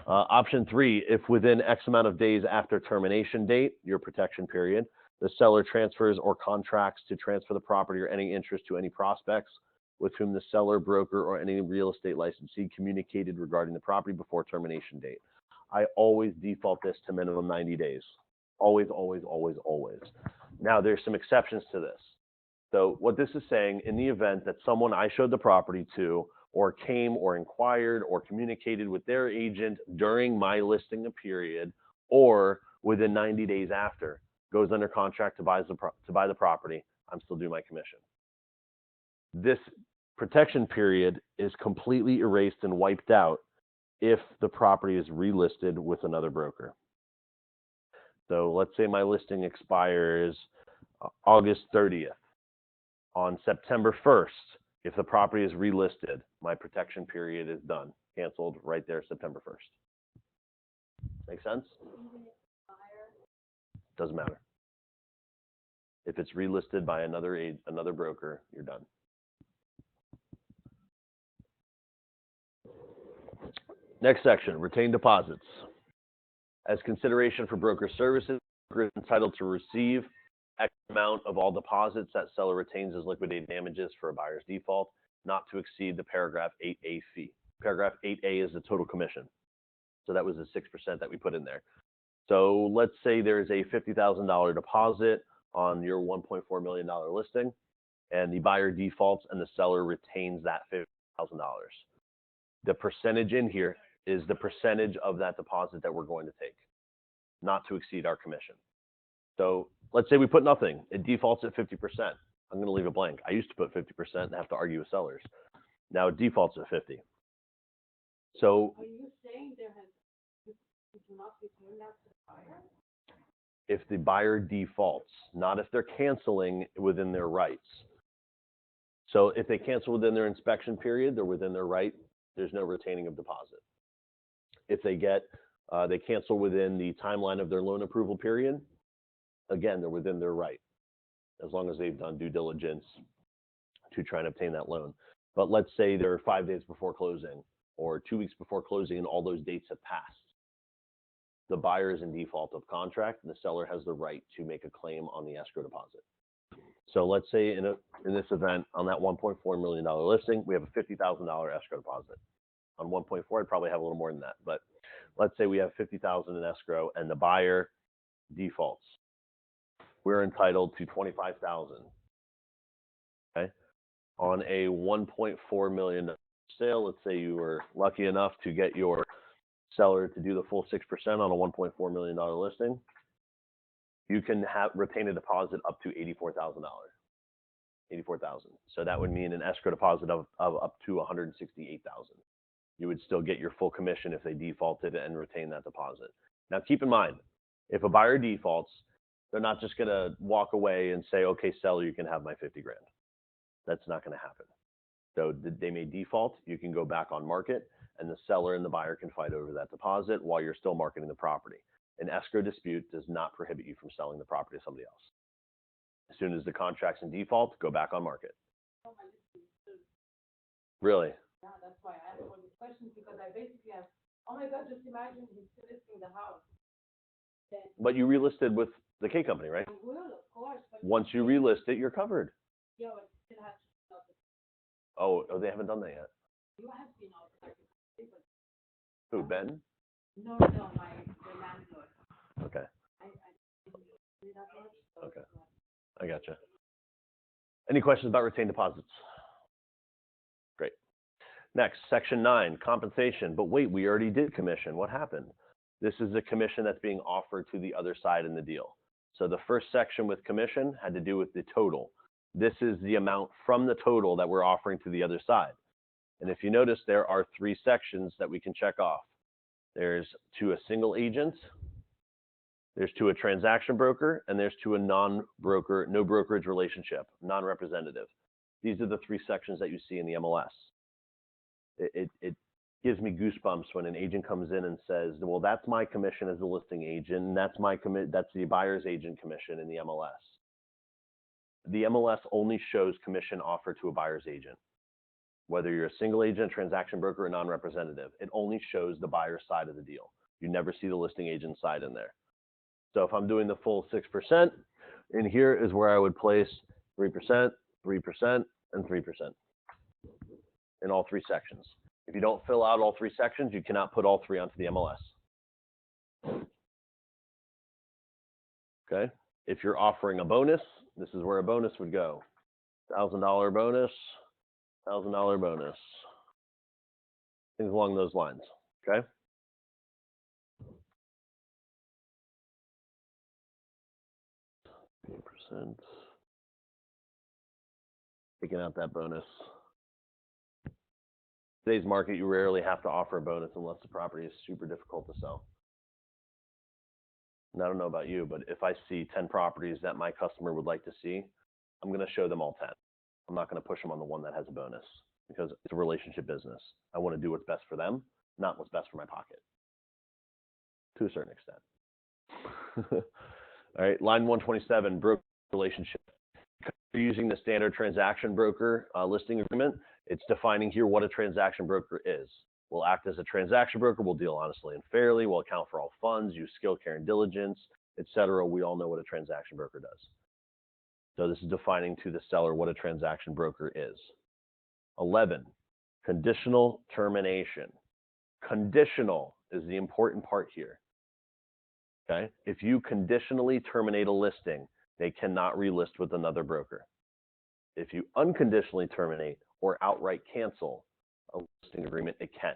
Option 3, if within X amount of days after termination date, your protection period, the seller transfers or contracts to transfer the property or any interest to any prospects with whom the seller, broker, or any real estate licensee communicated regarding the property before termination date. I always default this to minimum 90 days. Always, always, always, always. Now, there's some exceptions to this. So what this is saying, in the event that someone I showed the property to, or came or inquired or communicated with their agent during my listing period, or within 90 days after, goes under contract to buy the property, I'm still due my commission. This protection period is completely erased and wiped out if the property is relisted with another broker. So let's say my listing expires August 30th. On September 1st, if the property is relisted, my protection period is done, canceled right there, September 1st. Make sense? Doesn't matter. If it's relisted by another broker, you're done. Next section, retained deposits. As consideration for broker services, broker is entitled to receive X amount of all deposits that seller retains as liquidated damages for a buyer's default, not to exceed the paragraph 8A fee. Paragraph 8A is the total commission. So that was the 6% that we put in there. So let's say there's a $50,000 deposit on your $1.4 million listing, and the buyer defaults and the seller retains that $50,000. The percentage in here is the percentage of that deposit that we're going to take, not to exceed our commission. So let's say we put nothing. It defaults at 50%. I'm going to leave it blank. I used to put 50% and have to argue with sellers. Now it defaults at 50. So are you saying you do not return that to the buyer? If the buyer defaults, not if they're canceling within their rights. So if they cancel within their inspection period, they're within their right. There's no retaining of deposit. If they get They cancel within the timeline of their loan approval period. Again, they're within their right, as long as they've done due diligence to try and obtain that loan. But let's say they're 5 days before closing or 2 weeks before closing and all those dates have passed. The buyer is in default of contract and the seller has the right to make a claim on the escrow deposit. So let's say in this event, on that $1.4 million listing, we have a $50,000 escrow deposit. On 1.4, I'd probably have a little more than that. But let's say we have $50,000 in escrow and the buyer defaults. We're entitled to $25,000. Okay. On a $1.4 million sale, let's say you were lucky enough to get your seller to do the full 6% on a $1.4 million listing, you can retain a deposit up to $84,000. $84,000. So that would mean an escrow deposit of up to $168,000. You would still get your full commission if they defaulted and retain that deposit. Now keep in mind, if a buyer defaults, they're not just going to walk away and say, okay, seller, you can have my 50 grand. That's not going to happen. So they may default, you can go back on market, and the seller and the buyer can fight over that deposit while you're still marketing the property. An escrow dispute does not prohibit you from selling the property to somebody else. As soon as the contract's in default, go back on market. Really? Yeah, that's why I asked all these questions, because I basically have, oh my God, just imagine he's still listing the house. Then But you relisted with the K company, right? I will, of course. But Once you relist it, you're covered. yeah, but it still has to stop it. Oh, they haven't done that yet. You have been outside, but Who, Ben? no, the landlord. Okay, I didn't do that much. So Okay. it's not- I gotcha. Any questions about retained deposits? Great. Next, section 9, compensation. But wait, we already did commission. What happened? This is a commission that's being offered to the other side in the deal. So the first section with commission had to do with the total. This is the amount from the total that we're offering to the other side. And if you notice, there are 3 sections that we can check off. There's to a single agent, there's to a transaction broker, and there's to a non-broker, no brokerage relationship, non-representative. These are the 3 sections that you see in the MLS. It gives me goosebumps when an agent comes in and says, well, that's my commission as a listing agent, and that's the buyer's agent commission in the MLS. The MLS only shows commission offered to a buyer's agent. Whether you're a single agent, transaction broker, or non-representative, it only shows the buyer's side of the deal. You never see the listing agent side in there. So if I'm doing the full 6%, in here is where I would place 3%, 3%, and 3% in all 3 sections. If you don't fill out all 3 sections, you cannot put all 3 onto the MLS. Okay? If you're offering a bonus, this is where a bonus would go. $1,000 bonus, $1,000 bonus. Things along those lines. Okay? %. Taking out that bonus. Today's market, you rarely have to offer a bonus unless the property is super difficult to sell. And I don't know about you, but if I see 10 properties that my customer would like to see, I'm going to show them all 10. I'm not going to push them on the one that has a bonus because it's a relationship business. I want to do what's best for them, not what's best for my pocket, to a certain extent. All right, line 127, broker relationship. You're using the standard transaction broker listing agreement. It's defining here what a transaction broker is. We'll act as a transaction broker. We'll deal honestly and fairly. We'll account for all funds, use skill, care, and diligence, etc. We all know what a transaction broker does. So this is defining to the seller what a transaction broker is. 11, conditional termination. Conditional is the important part here. Okay? If you conditionally terminate a listing, they cannot relist with another broker. If you unconditionally terminate or outright cancel a listing agreement, it can.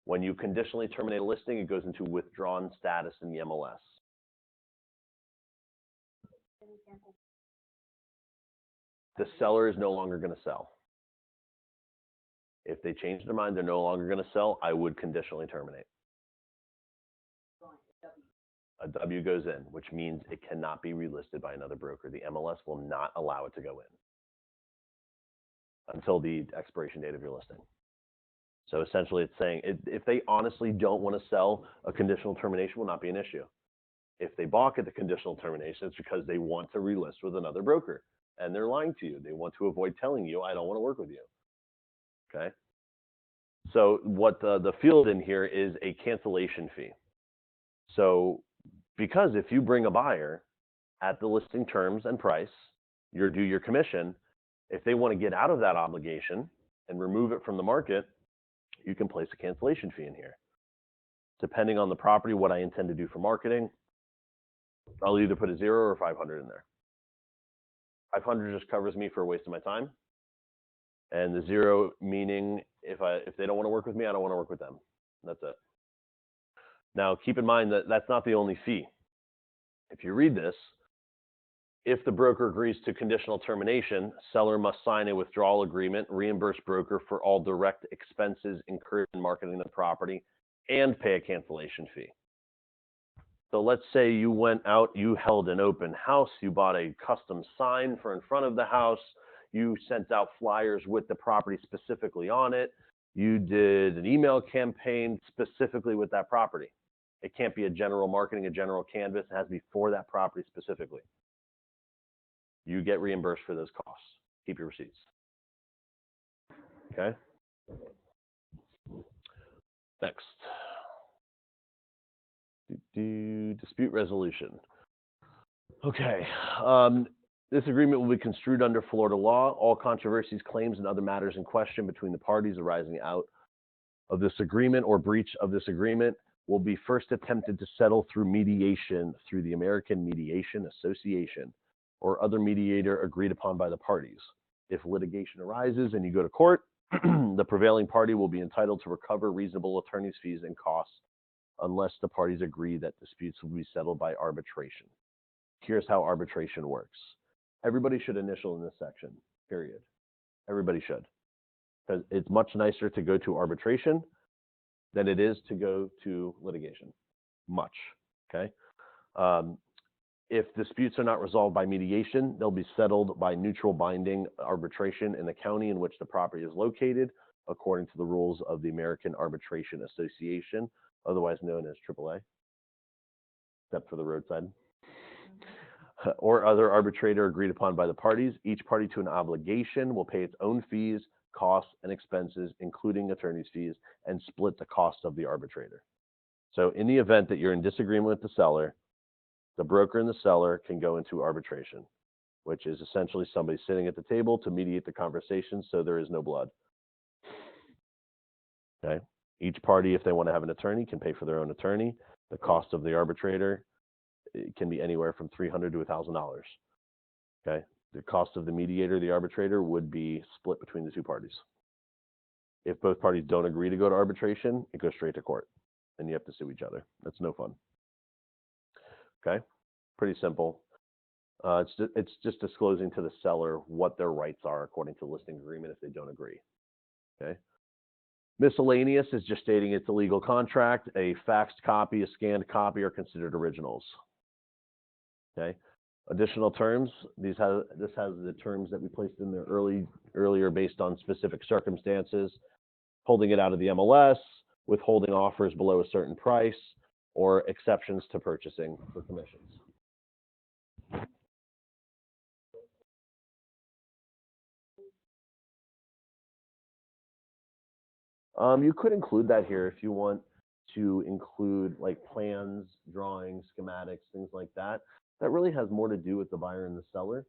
When you conditionally terminate a listing, it goes into withdrawn status in the MLS. The seller is no longer going to sell. If they change their mind, they're no longer going to sell, I would conditionally terminate. A W goes in, which means it cannot be relisted by another broker. The MLS will not allow it to go in until the expiration date of your listing. So essentially it's saying if they honestly don't want to sell, a conditional termination will not be an issue. If they balk at the conditional termination, it's because they want to relist with another broker and they're lying to you. They want to avoid telling you, I don't want to work with you. Okay. So what the field in here is a cancellation fee. So because if you bring a buyer at the listing terms and price, you're due your commission. If they want to get out of that obligation and remove it from the market, you can place a cancellation fee in here. Depending on the property, what I intend to do for marketing, I'll either put a 0 or 500 in there. 500 just covers me for a waste of my time. And the 0 meaning if they don't want to work with me, I don't want to work with them. That's it. Now, keep in mind that that's not the only fee. If you read this, if the broker agrees to conditional termination, seller must sign a withdrawal agreement, reimburse broker for all direct expenses incurred in marketing the property, and pay a cancellation fee. So let's say you went out, you held an open house, you bought a custom sign for in front of the house, you sent out flyers with the property specifically on it, you did an email campaign specifically with that property. It can't be a general marketing, a general canvas. It has to be for that property specifically. You get reimbursed for those costs. Keep your receipts. Okay? Next. Dispute resolution. Okay. This agreement will be construed under Florida law. All controversies, claims, and other matters in question between the parties arising out of this agreement or breach of this agreement will be first attempted to settle through mediation through the American Mediation Association or other mediator agreed upon by the parties. If litigation arises and you go to court, the prevailing party will be entitled to recover reasonable attorney's fees and costs unless the parties agree that disputes will be settled by arbitration. Here's how arbitration works. Everybody should initial in this section, period. Everybody should. Because it's much nicer to go to arbitration than it is to go to litigation. Much, okay? If disputes are not resolved by mediation, they'll be settled by neutral binding arbitration in the county in which the property is located, according to the rules of the American Arbitration Association, otherwise known as AAA, except for the roadside, or other arbitrator agreed upon by the parties. Each party to an obligation will pay its own fees, costs, and expenses, including attorney's fees, and split the cost of the arbitrator. So in the event that you're in disagreement with the seller, the broker and the seller can go into arbitration, which is essentially somebody sitting at the table to mediate the conversation so there is no blood. Okay. Each party, if they want to have an attorney, can pay for their own attorney. The cost of the arbitrator can be anywhere from $300 to $1,000. Okay. The cost of the mediator, the arbitrator, would be split between the two parties. If both parties don't agree to go to arbitration, it goes straight to court, and you have to sue each other. That's no fun. Okay, pretty simple. It's just disclosing to the seller what their rights are according to the listing agreement if they don't agree. Okay. Miscellaneous is just stating it's a legal contract. A faxed copy, a scanned copy are considered originals. Okay. Additional terms. This has the terms that we placed in there earlier based on specific circumstances. Holding it out of the MLS, withholding offers below a certain price, or exceptions to purchasing for commissions. You could include that here if you want to include like plans, drawings, schematics, things like that. That really has more to do with the buyer and the seller,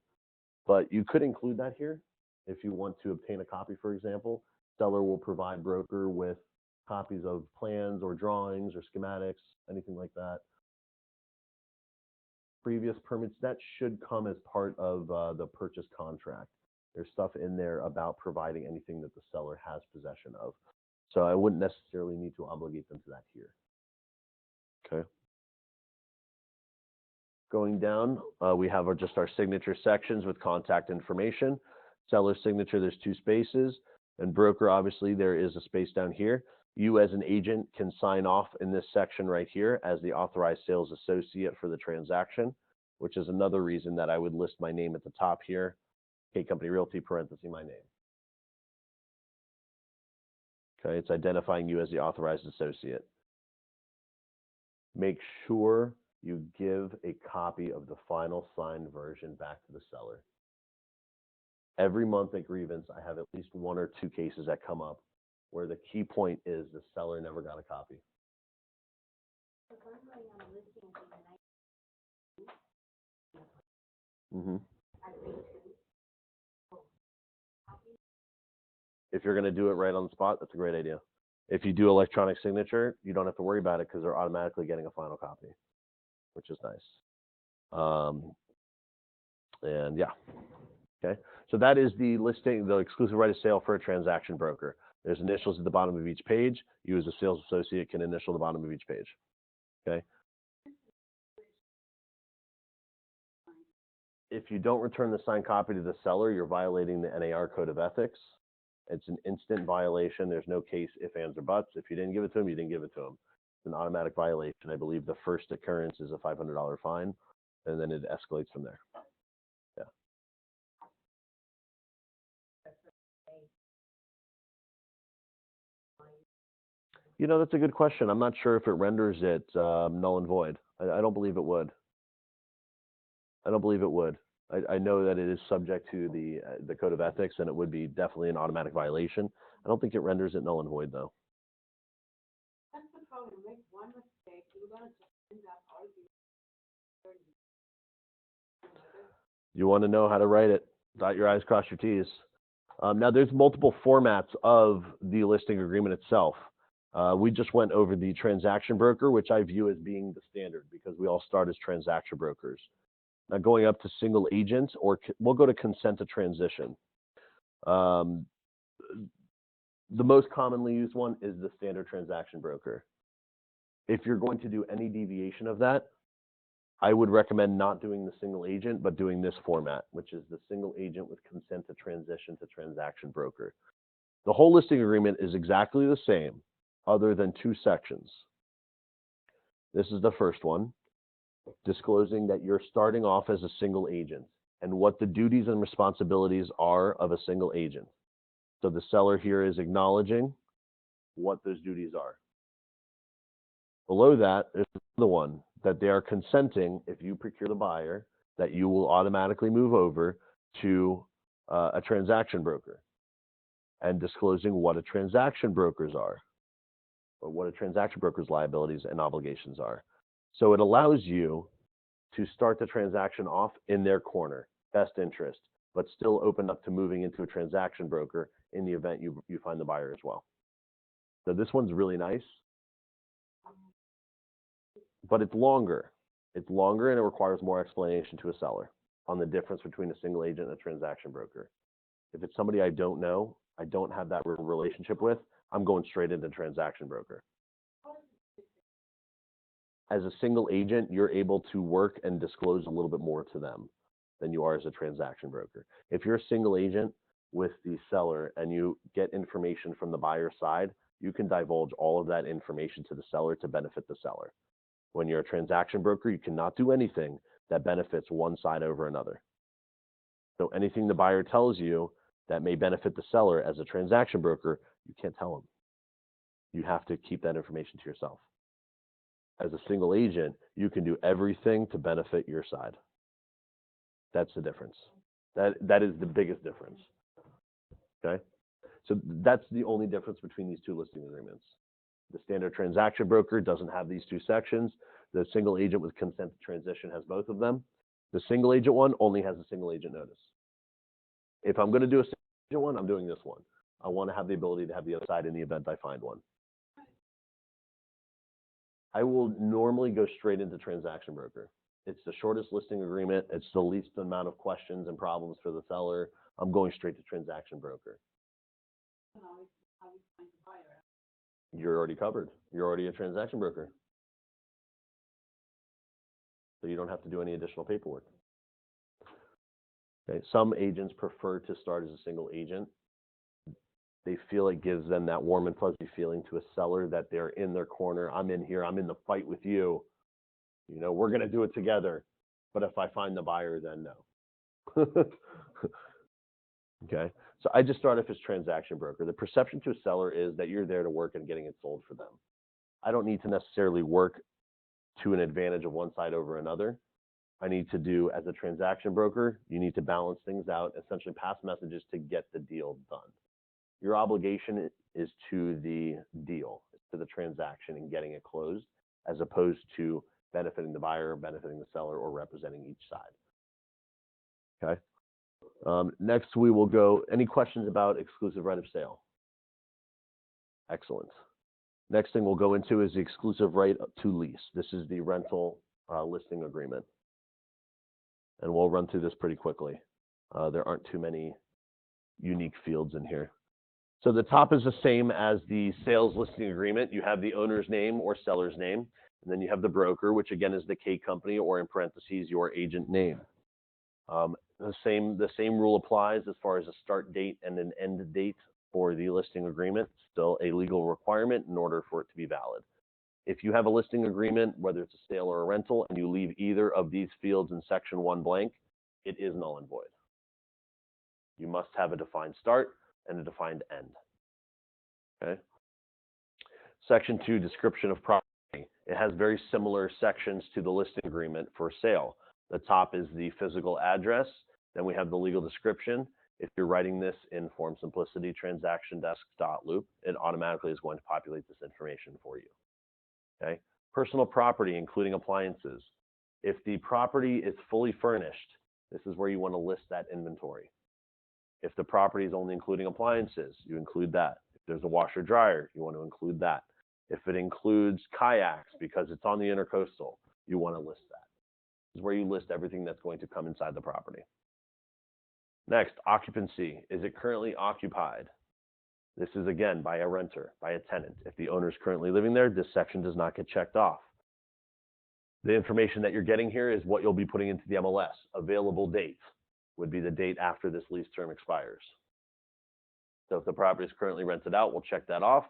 but you could include that here if you want to obtain a copy, for example. Seller will provide broker with copies of plans or drawings or schematics, anything like that. Previous permits, that should come as part of the purchase contract. There's stuff in there about providing anything that the seller has possession of. So I wouldn't necessarily need to obligate them to that here. Okay. Going down, we have just our signature sections with contact information. Seller signature, there's 2 spaces. And broker, obviously, there is a space down here. You as an agent can sign off in this section right here as the authorized sales associate for the transaction, which is another reason that I would list my name at the top here. K Company Realty, parenthesis, my name. Okay, it's identifying you as the authorized associate. Make sure you give a copy of the final signed version back to the seller. Every month at grievance, I have at least 1 or 2 cases that come up where the key point is the seller never got a copy. Mm-hmm. If you're going to do it right on the spot, that's a great idea. If you do electronic signature, you don't have to worry about it because they're automatically getting a final copy, which is nice. And yeah, okay. So that is the listing, the exclusive right of sale for a transaction broker. There's initials at the bottom of each page. You as a sales associate can initial the bottom of each page, okay? If you don't return the signed copy to the seller, you're violating the NAR Code of Ethics. It's an instant violation. There's no case, ifs, ands, or buts. If you didn't give it to him, you didn't give it to him. It's an automatic violation. I believe the first occurrence is a $500 fine, and then it escalates from there. Yeah. You know, that's a good question. I'm not sure if it renders it null and void. I don't believe it would. I don't believe it would. I know that it is subject to the Code of Ethics, and it would be definitely an automatic violation. I don't think it renders it null and void, though. That's the problem. Make one mistake, you're gonna just end up arguing. You want to know how to write it. Dot your I's, cross your T's. Now, there's multiple formats of the listing agreement itself. We just went over the transaction broker, which I view as being the standard because we all start as transaction brokers. Now, going up to single agent, or we'll go to consent to transition. The most commonly used one is the standard transaction broker. If you're going to do any deviation of that, I would recommend not doing the single agent, but doing this format, which is the single agent with consent to transition to transaction broker. The whole listing agreement is exactly the same, other than 2 sections. This is the first one, disclosing that you're starting off as a single agent and what the duties and responsibilities are of a single agent. So the seller here is acknowledging what those duties are. Below that, there's the one that they are consenting, if you procure the buyer, that you will automatically move over to a transaction broker, and disclosing what a transaction broker's are, or what a transaction broker's liabilities and obligations are. So it allows you to start the transaction off in their corner, best interest, but still open up to moving into a transaction broker in the event you find the buyer as well. So this one's really nice, but it's longer. It's longer and it requires more explanation to a seller on the difference between a single agent and a transaction broker. If it's somebody I don't know, I don't have that relationship with, I'm going straight into transaction broker. As a single agent, you're able to work and disclose a little bit more to them than you are as a transaction broker. If you're a single agent with the seller and you get information from the buyer side, you can divulge all of that information to the seller to benefit the seller. When you're a transaction broker, you cannot do anything that benefits one side over another. So anything the buyer tells you that may benefit the seller as a transaction broker, you can't tell them. You have to keep that information to yourself. As a single agent, you can do everything to benefit your side. That's the difference. That is the biggest difference. Okay? So that's the only difference between these 2 listing agreements. The standard transaction broker doesn't have these 2 sections. The single agent with consent to transition has both of them. The single agent one only has a single agent notice. If I'm going to do a single agent one, I'm doing this one. I want to have the ability to have the other side in the event I find one. I will normally go straight into transaction broker. It's the shortest listing agreement. It's the least amount of questions and problems for the seller. I'm going straight to transaction broker. You're already covered. You're already a transaction broker. So you don't have to do any additional paperwork. Okay. Some agents prefer to start as a single agent. They feel it gives them that warm and fuzzy feeling to a seller that they're in their corner. I'm in here. I'm in the fight with you. You know, we're going to do it together. But if I find the buyer, then no. Okay, so I just start off as transaction broker. The perception to a seller is that you're there to work and getting it sold for them. I don't need to necessarily work to an advantage of one side over another. I need to do, as a transaction broker, you need to balance things out, essentially pass messages to get the deal done. Your obligation is to the deal, to the transaction and getting it closed, as opposed to benefiting the buyer, benefiting the seller, or representing each side. Okay. Next, we will go, any questions about exclusive right of sale? Excellent. Next thing we'll go into is the exclusive right to lease. This is the rental listing agreement. And we'll run through this pretty quickly. There aren't too many unique fields in here. So the top is the same as the sales listing agreement. You have the owner's name or seller's name, and then you have the broker, which again is the K company, or in parentheses, your agent name. The same rule applies as far as a start date and an end date for the listing agreement. Still a legal requirement in order for it to be valid. If you have a listing agreement, whether it's a sale or a rental, and you leave either of these fields in section 1 blank, it is null and void. You must have a defined start and a defined end. Okay. Section 2, description of property. It has very similar sections to the listing agreement for sale. The top is the physical address. Then we have the legal description. If you're writing this in Form Simplicity transaction desk.loop, it automatically is going to populate this information for you. Okay. Personal property, including appliances. If the property is fully furnished, this is where you want to list that inventory. If the property is only including appliances, you include that. If there's a washer dryer, you want to include that. If it includes kayaks because it's on the intercoastal, you want to list that. This is where you list everything that's going to come inside the property. Next, occupancy. Is it currently occupied? This is again by a renter, by a tenant. If the owner is currently living there, this section does not get checked off. The information that you're getting here is what you'll be putting into the MLS. Available date would be the date after this lease term expires. So if the property is currently rented out, we'll check that off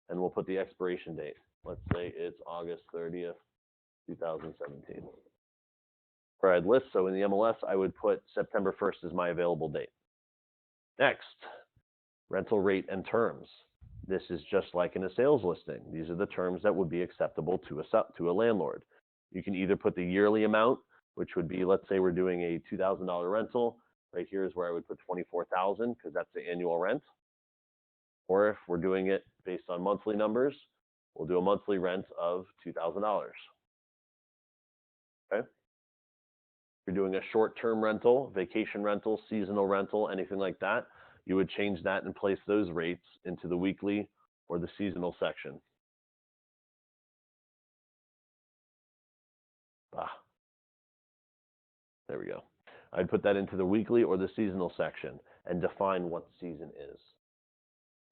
and we'll put the expiration date. Let's say it's August 30th, 2017. For I'd list, so in the MLS, I would put September 1st as my available date. Next, rental rate and terms. This is just like in a sales listing. These are the terms that would be acceptable to a landlord. You can either put the yearly amount, which would be, let's say we're doing a $2,000 rental. Right here is where I would put $24,000 because that's the annual rent. Or if we're doing it based on monthly numbers, we'll do a monthly rent of $2,000. Okay. If you're doing a short-term rental, vacation rental, seasonal rental, anything like that, you would change that and place those rates into the weekly or the seasonal section. There we go. I'd put that into the weekly or the seasonal section and define what season is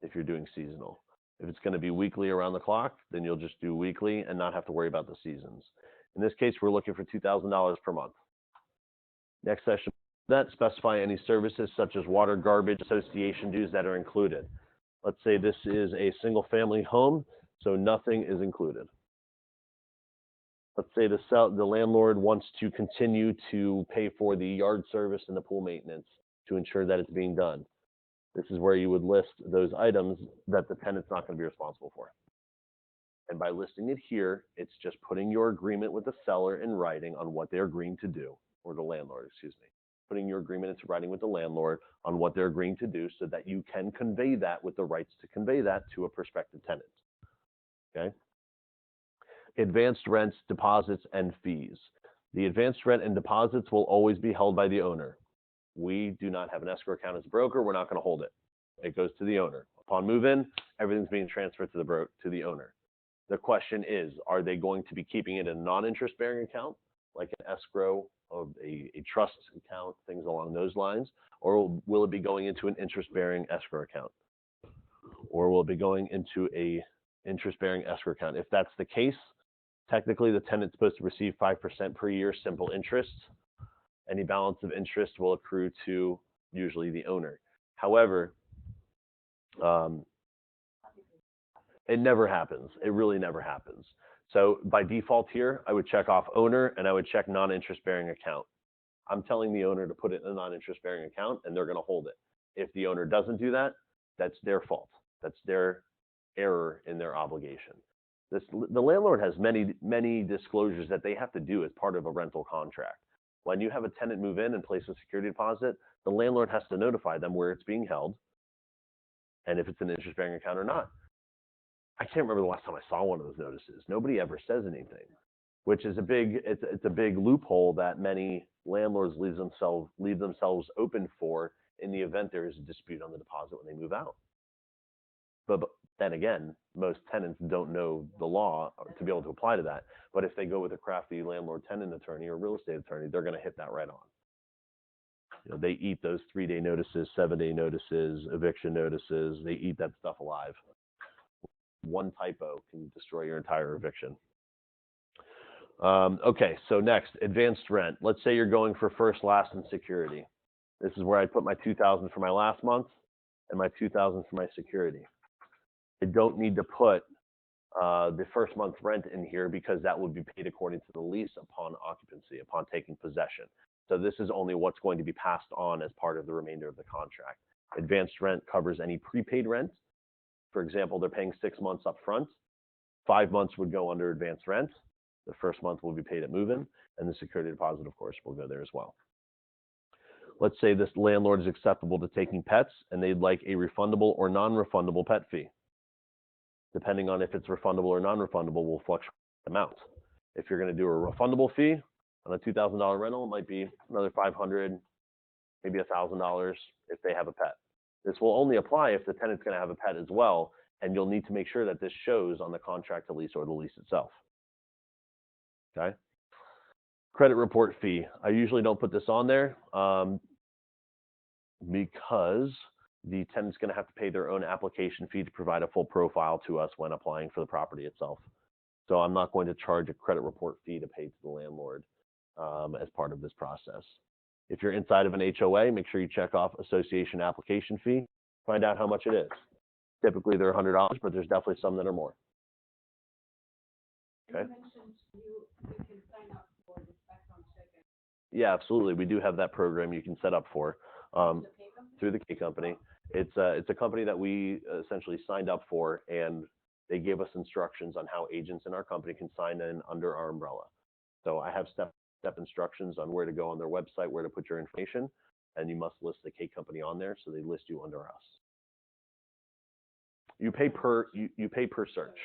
if you're doing seasonal. If it's going to be weekly around the clock, then you'll just do weekly and not have to worry about the seasons. In this case, we're looking for $2,000 per month. Next section, that specify any services such as water, garbage, association dues that are included. Let's say this is a single family home, so nothing is included. Let's say the landlord wants to continue to pay for the yard service and the pool maintenance to ensure that it's being done. This is where you would list those items that the tenant's not going to be responsible for. And by listing it here, it's just putting your agreement with the seller in writing on what they're agreeing to do, or the landlord, excuse me. Putting your agreement into writing with the landlord on what they're agreeing to do so that you can convey that with the rights to convey that to a prospective tenant. Okay? Advanced rents, deposits, and fees. The advanced rent and deposits will always be held by the owner. We do not have an escrow account as a broker. We're not going to hold it. It goes to the owner. Upon move-in, everything's being transferred to the owner. The question is, are they going to be keeping it in a non-interest-bearing account, like an escrow of a trust account, things along those lines, or will it be going into an interest-bearing escrow account? Or will it be going into a interest-bearing escrow account? If that's the case, technically the tenant's supposed to receive 5% per year simple interest. Any balance of interest will accrue to usually the owner. However, it never happens. It really never happens. So by default here, I would check off owner and I would check non-interest bearing account. I'm telling the owner to put it in a non-interest bearing account and they're going to hold it. If the owner doesn't do that, that's their fault. That's their error in their obligation. The landlord has many disclosures that they have to do as part of a rental contract. When you have a tenant move in and place a security deposit, the landlord has to notify them where it's being held and if it's an interest-bearing account or not. I can't remember the last time I saw one of those notices. Nobody ever says anything, which is it's a big loophole that many landlords leave themselves open for in the event there is a dispute on the deposit when they move out. But then again, most tenants don't know the law to be able to apply to that. But if they go with a crafty landlord-tenant attorney or real estate attorney, they're going to hit that right on. You know, they eat those 3-day notices, 7-day notices, eviction notices. They eat that stuff alive. One typo can destroy your entire eviction. Okay, so next, advanced rent. Let's say you're going for first, last, and security. This is where I put my $2,000 for my last month and my $2,000 for my security. I don't need to put the first month rent in here because that would be paid according to the lease upon occupancy, upon taking possession. So this is only what's going to be passed on as part of the remainder of the contract. Advanced rent covers any prepaid rent. For example, they're paying 6 months up front. 5 months would go under advanced rent. The first month will be paid at move-in, and the security deposit, of course, will go there as well. Let's say this landlord is acceptable to taking pets, and they'd like a refundable or non-refundable pet fee. Depending on if it's refundable or non-refundable, will fluctuate the amount. If you're going to do a refundable fee on a $2,000 rental, it might be another $500, maybe $1,000 if they have a pet. This will only apply if the tenant's going to have a pet as well, and you'll need to make sure that this shows on the contract to lease or the lease itself. Okay? Credit report fee. I usually don't put this on there because the tenant's going to have to pay their own application fee to provide a full profile to us when applying for the property itself. So I'm not going to charge a credit report fee to pay to the landlord as part of this process. If you're inside of an HOA, make sure you check off association application fee. Find out how much it is. Typically they're $100, but there's definitely some that are more. Okay. You mentioned you can sign up for the background check. Yeah, absolutely. We do have that program you can set up for through the K company. It's a company that we essentially signed up for, and they gave us instructions on how agents in our company can sign in under our umbrella. So I have step instructions on where to go on their website, where to put your information, and you must list the K company on there, so they list you under us. You pay per search.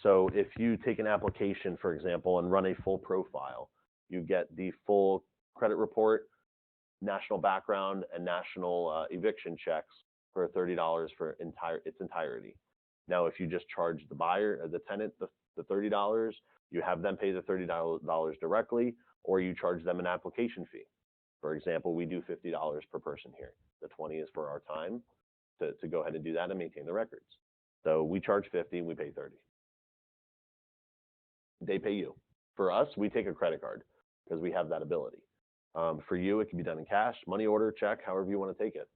So if you take an application, for example, and run a full profile, you get the full credit report, national background, and national eviction checks for $30 for its entirety. Now, if you just charge the buyer, the tenant, the $30, you have them pay the $30 directly, or you charge them an application fee. For example, we do $50 per person here. The 20 is for our time to go ahead and do that and maintain the records. So we charge 50, we pay 30. They pay you. For us, we take a credit card because we have that ability. For you, it can be done in cash, money order, check, however you want to take it.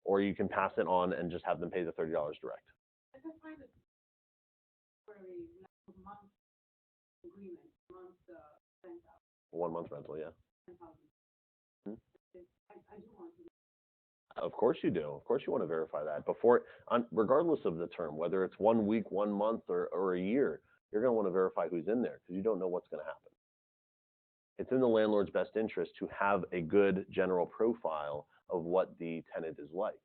Or you can pass it on and just have them pay the $30 direct. I can find it for a month agreement, rental. 1 month rental, yeah. 10,000. I do want to. Of course you do. Of course you want to verify that regardless of the term, whether it's 1 week, 1 month, or a year. You're going to want to verify who's in there because you don't know what's going to happen. It's in the landlord's best interest to have a good general profile of what the tenant is like.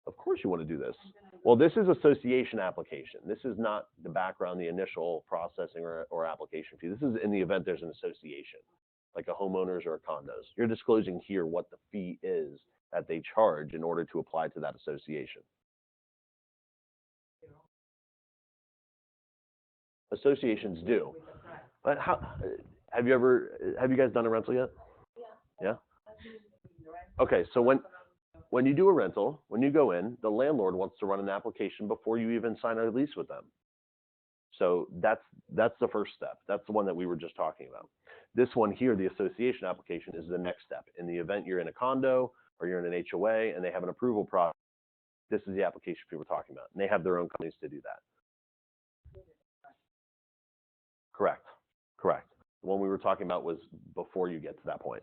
Of course you want to do this. Well, this is association application. This is not the background, the initial processing or application fee. This is in the event there's an association, like a homeowners or a condos. You're disclosing here what the fee is that they charge in order to apply to that association. Associations do. But have you guys done a rental yet? Yeah? Okay, so when you do a rental, when you go in, the landlord wants to run an application before you even sign a lease with them. So that's the first step. That's the one that we were just talking about. This one here, the association application, is the next step. In the event you're in a condo or you're in an HOA and they have an approval process, this is the application we were talking about. And they have their own companies to do that. Correct. The one we were talking about was before you get to that point.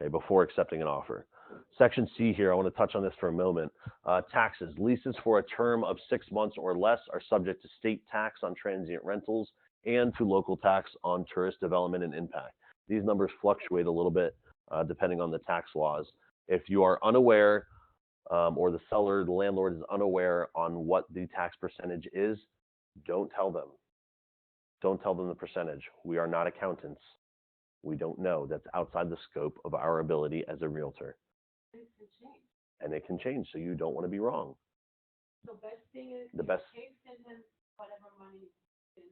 okay, before accepting an offer. Section C here, I want to touch on this for a moment. Taxes. Leases for a term of 6 months or less are subject to state tax on transient rentals and to local tax on tourist development and impact. These numbers fluctuate a little bit depending on the tax laws. If you are unaware or the seller, the landlord is unaware on what the tax percentage is, don't tell them. Don't tell them the percentage. We are not accountants. We don't know. That's outside the scope of our ability as a realtor. It can change. And it can change, so you don't want to be wrong. The best thing is The best. send him whatever money in.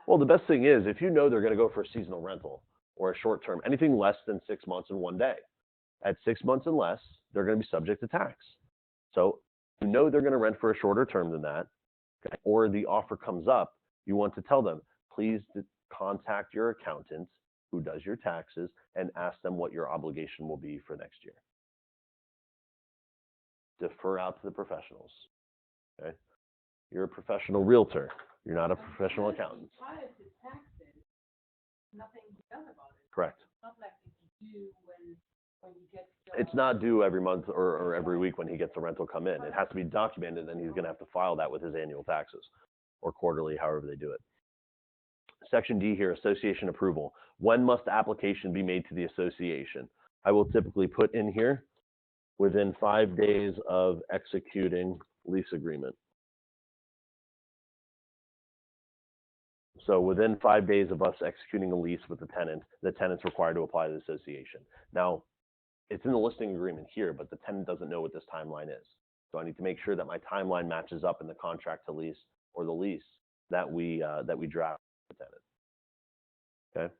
Well, the best thing is if you know they're going to go for a seasonal rental or a short term, anything less than 6 months and 1 day. At 6 months and less, they're going to be subject to tax. So you know they're going to rent for a shorter term than that, okay, or the offer comes up, you want to tell them, please contact your accountant who does your taxes and ask them what your obligation will be for next year. Defer out to the professionals. Okay? You're a professional realtor. You're not a professional accountant. Nothing done about it. Correct. It's not like it's due when you get it's not due every month or every week when he gets the rental come in. It has to be documented, and he's going to have to file that with his annual taxes or quarterly, however they do it. Section D here, association approval. When must application be made to the association? I will typically put in here within 5 days of executing lease agreement. So within 5 days of us executing a lease with the tenant's required to apply to the association. Now, it's in the listing agreement here, but the tenant doesn't know what this timeline is. So I need to make sure that my timeline matches up in the contract to lease or the lease that we draft with the tenant. Okay.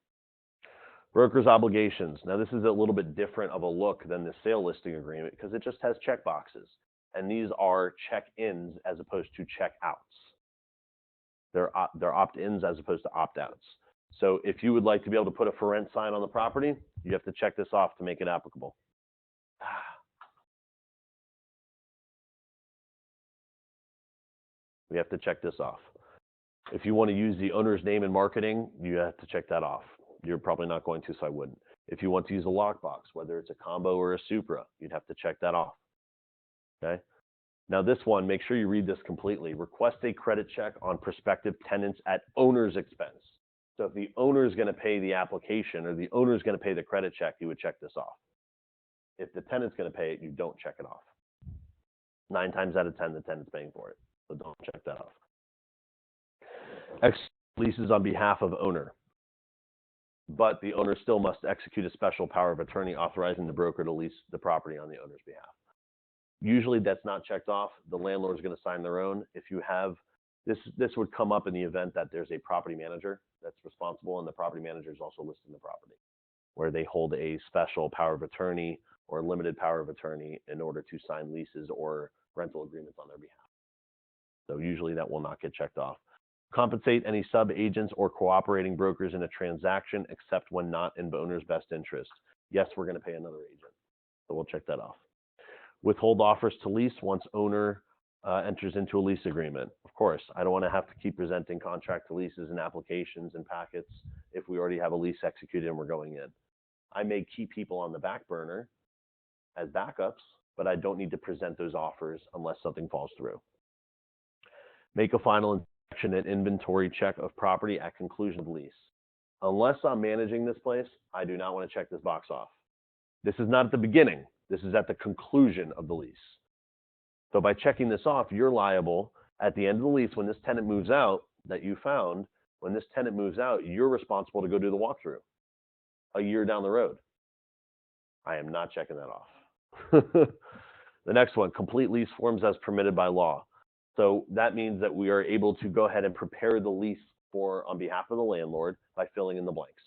Broker's obligations. Now this is a little bit different of a look than the sale listing agreement because it just has check boxes, and these are check-ins as opposed to check-outs. They're opt-ins as opposed to opt-outs. So if you would like to be able to put a for rent sign on the property, you have to check this off to make it applicable. We have to check this off. If you want to use the owner's name in marketing, you have to check that off. You're probably not going to, so I wouldn't. If you want to use a lockbox, whether it's a combo or a Supra, you'd have to check that off. Okay. Now this one, make sure you read this completely. Request a credit check on prospective tenants at owner's expense. So if the owner is going to pay the application or the owner is going to pay the credit check, you would check this off. If the tenant's going to pay it, you don't check it off. 9 times out of 10, the tenant's paying for it. So don't check that off. Leases on behalf of owner. But the owner still must execute a special power of attorney authorizing the broker to lease the property on the owner's behalf. Usually that's not checked off. The landlord is going to sign their own. If you have, this would come up in the event that there's a property manager that's responsible, and the property manager is also listing the property, where they hold a special power of attorney or limited power of attorney in order to sign leases or rental agreements on their behalf. So usually that will not get checked off. Compensate any sub-agents or cooperating brokers in a transaction except when not in the owner's best interest. Yes, we're going to pay another agent, so we'll check that off. Withhold offers to lease once owner enters into a lease agreement. Of course, I don't want to have to keep presenting contract to leases and applications and packets if we already have a lease executed and we're going in. I may keep people on the back burner as backups, but I don't need to present those offers unless something falls through. Make a final inspection and inventory check of property at conclusion of lease. Unless I'm managing this place, I do not want to check this box off. This is not at the beginning. This is at the conclusion of the lease. So by checking this off, you're liable at the end of the lease when this tenant moves out that you found. When this tenant moves out, you're responsible to go do the walkthrough a year down the road. I am not checking that off. The next one, complete lease forms as permitted by law. So that means that we are able to go ahead and prepare the lease on behalf of the landlord by filling in the blanks.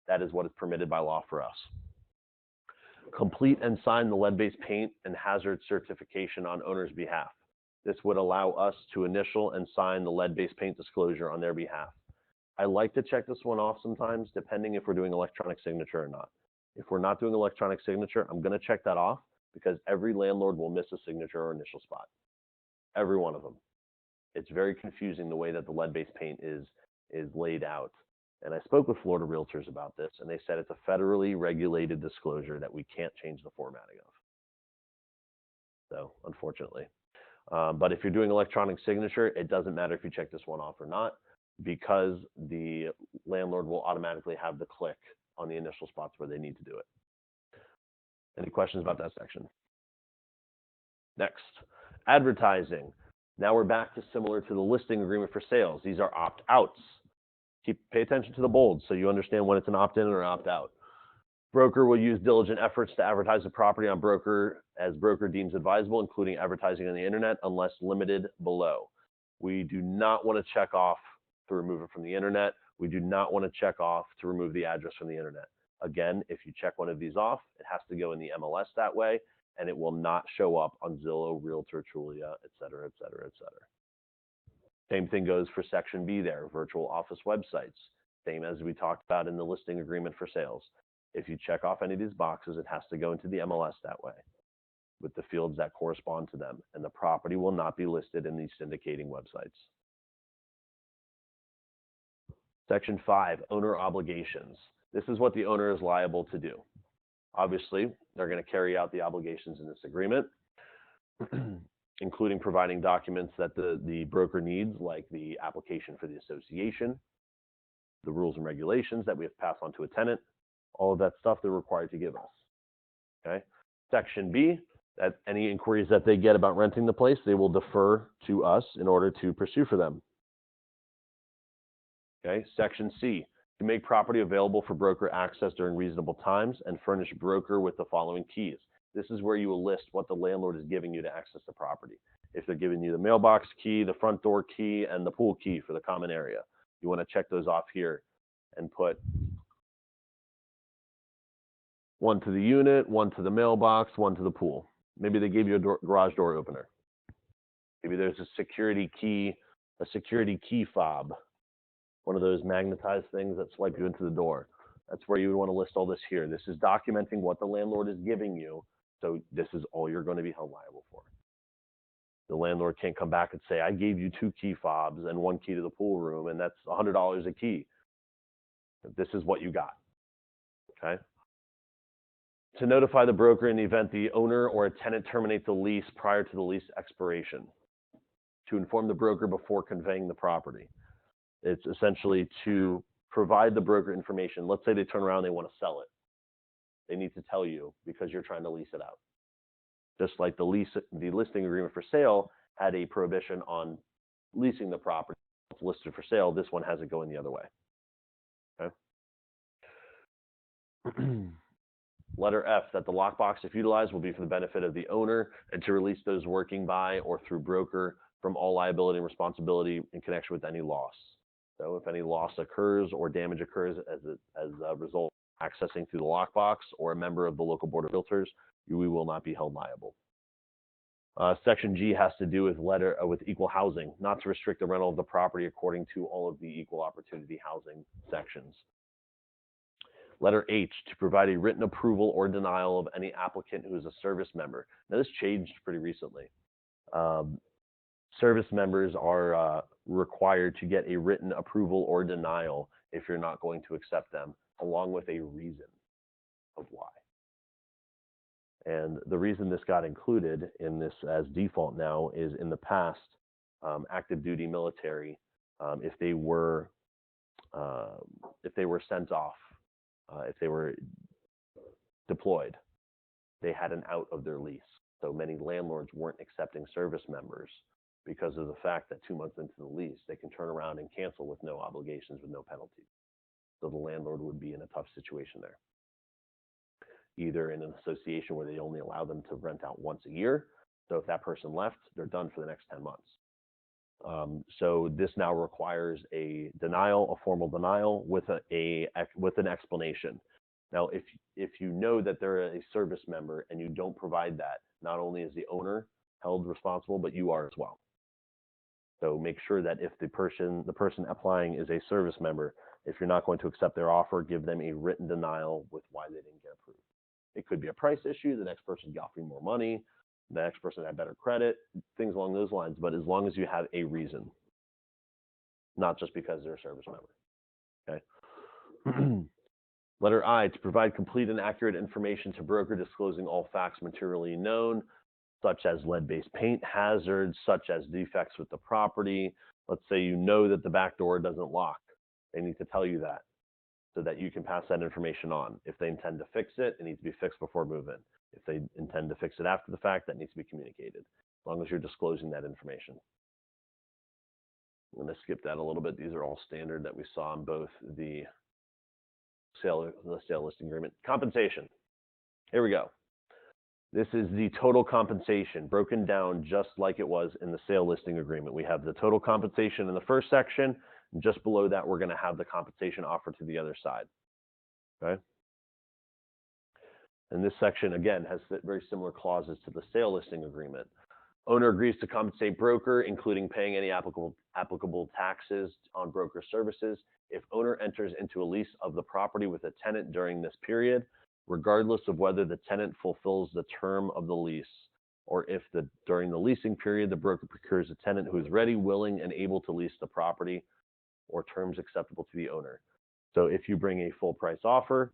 That is what is permitted by law for us. Complete and sign the lead-based paint and hazard certification on owner's behalf. This would allow us to initial and sign the lead-based paint disclosure on their behalf. I like to check this one off sometimes, depending if we're doing electronic signature or not. If we're not doing electronic signature, I'm going to check that off because every landlord will miss a signature or initial spot. Every one of them. It's very confusing the way that the lead-based paint is laid out. And I spoke with Florida realtors about this, and they said it's a federally regulated disclosure that we can't change the formatting of. So, unfortunately. But if you're doing electronic signature, it doesn't matter if you check this one off or not, because the landlord will automatically have the click on the initial spots where they need to do it. Any questions about that section? Next, advertising. Now we're back to similar to the listing agreement for sales. These are opt-outs. Pay attention to the bold so you understand when it's an opt-in or opt-out. Broker will use diligent efforts to advertise the property on broker as broker deems advisable, including advertising on the internet, unless limited below. We do not want to check off to remove it from the internet. We do not want to check off to remove the address from the internet. Again, if you check one of these off, it has to go in the MLS that way, and it will not show up on Zillow, Realtor, Trulia, et cetera, et cetera, et cetera. Same thing goes for Section B there, virtual office websites. Same as we talked about in the listing agreement for sales. If you check off any of these boxes, it has to go into the MLS that way with the fields that correspond to them, and the property will not be listed in these syndicating websites. Section 5, owner obligations. This is what the owner is liable to do. Obviously, they're going to carry out the obligations in this agreement, including providing documents that the broker needs, like the application for the association, the rules and regulations that we have passed on to a tenant, all of that stuff they're required to give us. Okay. Section B, that any inquiries that they get about renting the place, they will defer to us in order to pursue for them. Okay. Section C, to make property available for broker access during reasonable times and furnish broker with the following keys. This is where you will list what the landlord is giving you to access the property. If they're giving you the mailbox key, the front door key, and the pool key for the common area, you want to check those off here and put one to the unit, one to the mailbox, one to the pool. Maybe they gave you a garage door opener. Maybe there's a security key fob, one of those magnetized things that swipe you into the door. That's where you would want to list all this here. This is documenting what the landlord is giving you, so this is all you're going to be held liable for. The landlord can't come back and say, I gave you 2 key fobs and 1 key to the pool room, and that's $100 a key. This is what you got, okay? To notify the broker in the event the owner or a tenant terminate the lease prior to the lease expiration. To inform the broker before conveying the property. It's essentially to provide the broker information. Let's say they turn around and they want to sell it. They need to tell you because you're trying to lease it out. Just like the listing agreement for sale had a prohibition on leasing the property. It's listed for sale. This one has it going the other way. Okay. Letter F, that the lockbox, if utilized, will be for the benefit of the owner and to release those working by or through broker from all liability and responsibility in connection with any loss. So if any loss occurs or damage occurs as a result of accessing through the lockbox or a member of the local board of realtors, we will not be held liable. Section G has to do with equal housing, not to restrict the rental of the property according to all of the equal opportunity housing sections. Letter H, to provide a written approval or denial of any applicant who is a service member. Now, this changed pretty recently. Service members are required to get a written approval or denial if you're not going to accept them, along with a reason of why. And the reason this got included in this as default now is in the past, active duty military, if they were sent off, if they were deployed, they had an out of their lease. So many landlords weren't accepting service members because of the fact that 2 months into the lease, they can turn around and cancel with no obligations, with no penalties. So the landlord would be in a tough situation there. Either in an association where they only allow them to rent out once a year. So if that person left, they're done for the next 10 months. So this now requires a denial, a formal denial with an explanation. Now, if you know that they're a service member and you don't provide that, not only is the owner held responsible, but you are as well. So make sure that if the person applying is a service member, if you're not going to accept their offer, give them a written denial with why they didn't get approved. It could be a price issue. The next person is offering more money. The next person had better credit, things along those lines. But as long as you have a reason, not just because they're a service member. Okay. Letter I, to provide complete and accurate information to broker disclosing all facts materially known, such as lead-based paint hazards, such as defects with the property. Let's say you know that the back door doesn't lock. They need to tell you that so that you can pass that information on. If they intend to fix it, it needs to be fixed before move-in. If they intend to fix it after the fact, that needs to be communicated, as long as you're disclosing that information. I'm going to skip that a little bit. These are all standard that we saw in both the sale listing agreement. Compensation. Here we go. This is the total compensation broken down just like it was in the sale listing agreement. We have the total compensation in the first section. And just below that, we're going to have the compensation offered to the other side. Okay. And this section, again, has very similar clauses to the sale listing agreement. Owner agrees to compensate broker, including paying any applicable taxes on broker services, if owner enters into a lease of the property with a tenant during this period, regardless of whether the tenant fulfills the term of the lease, or if during the leasing period, the broker procures a tenant who is ready, willing, and able to lease the property, or terms acceptable to the owner. So if you bring a full price offer,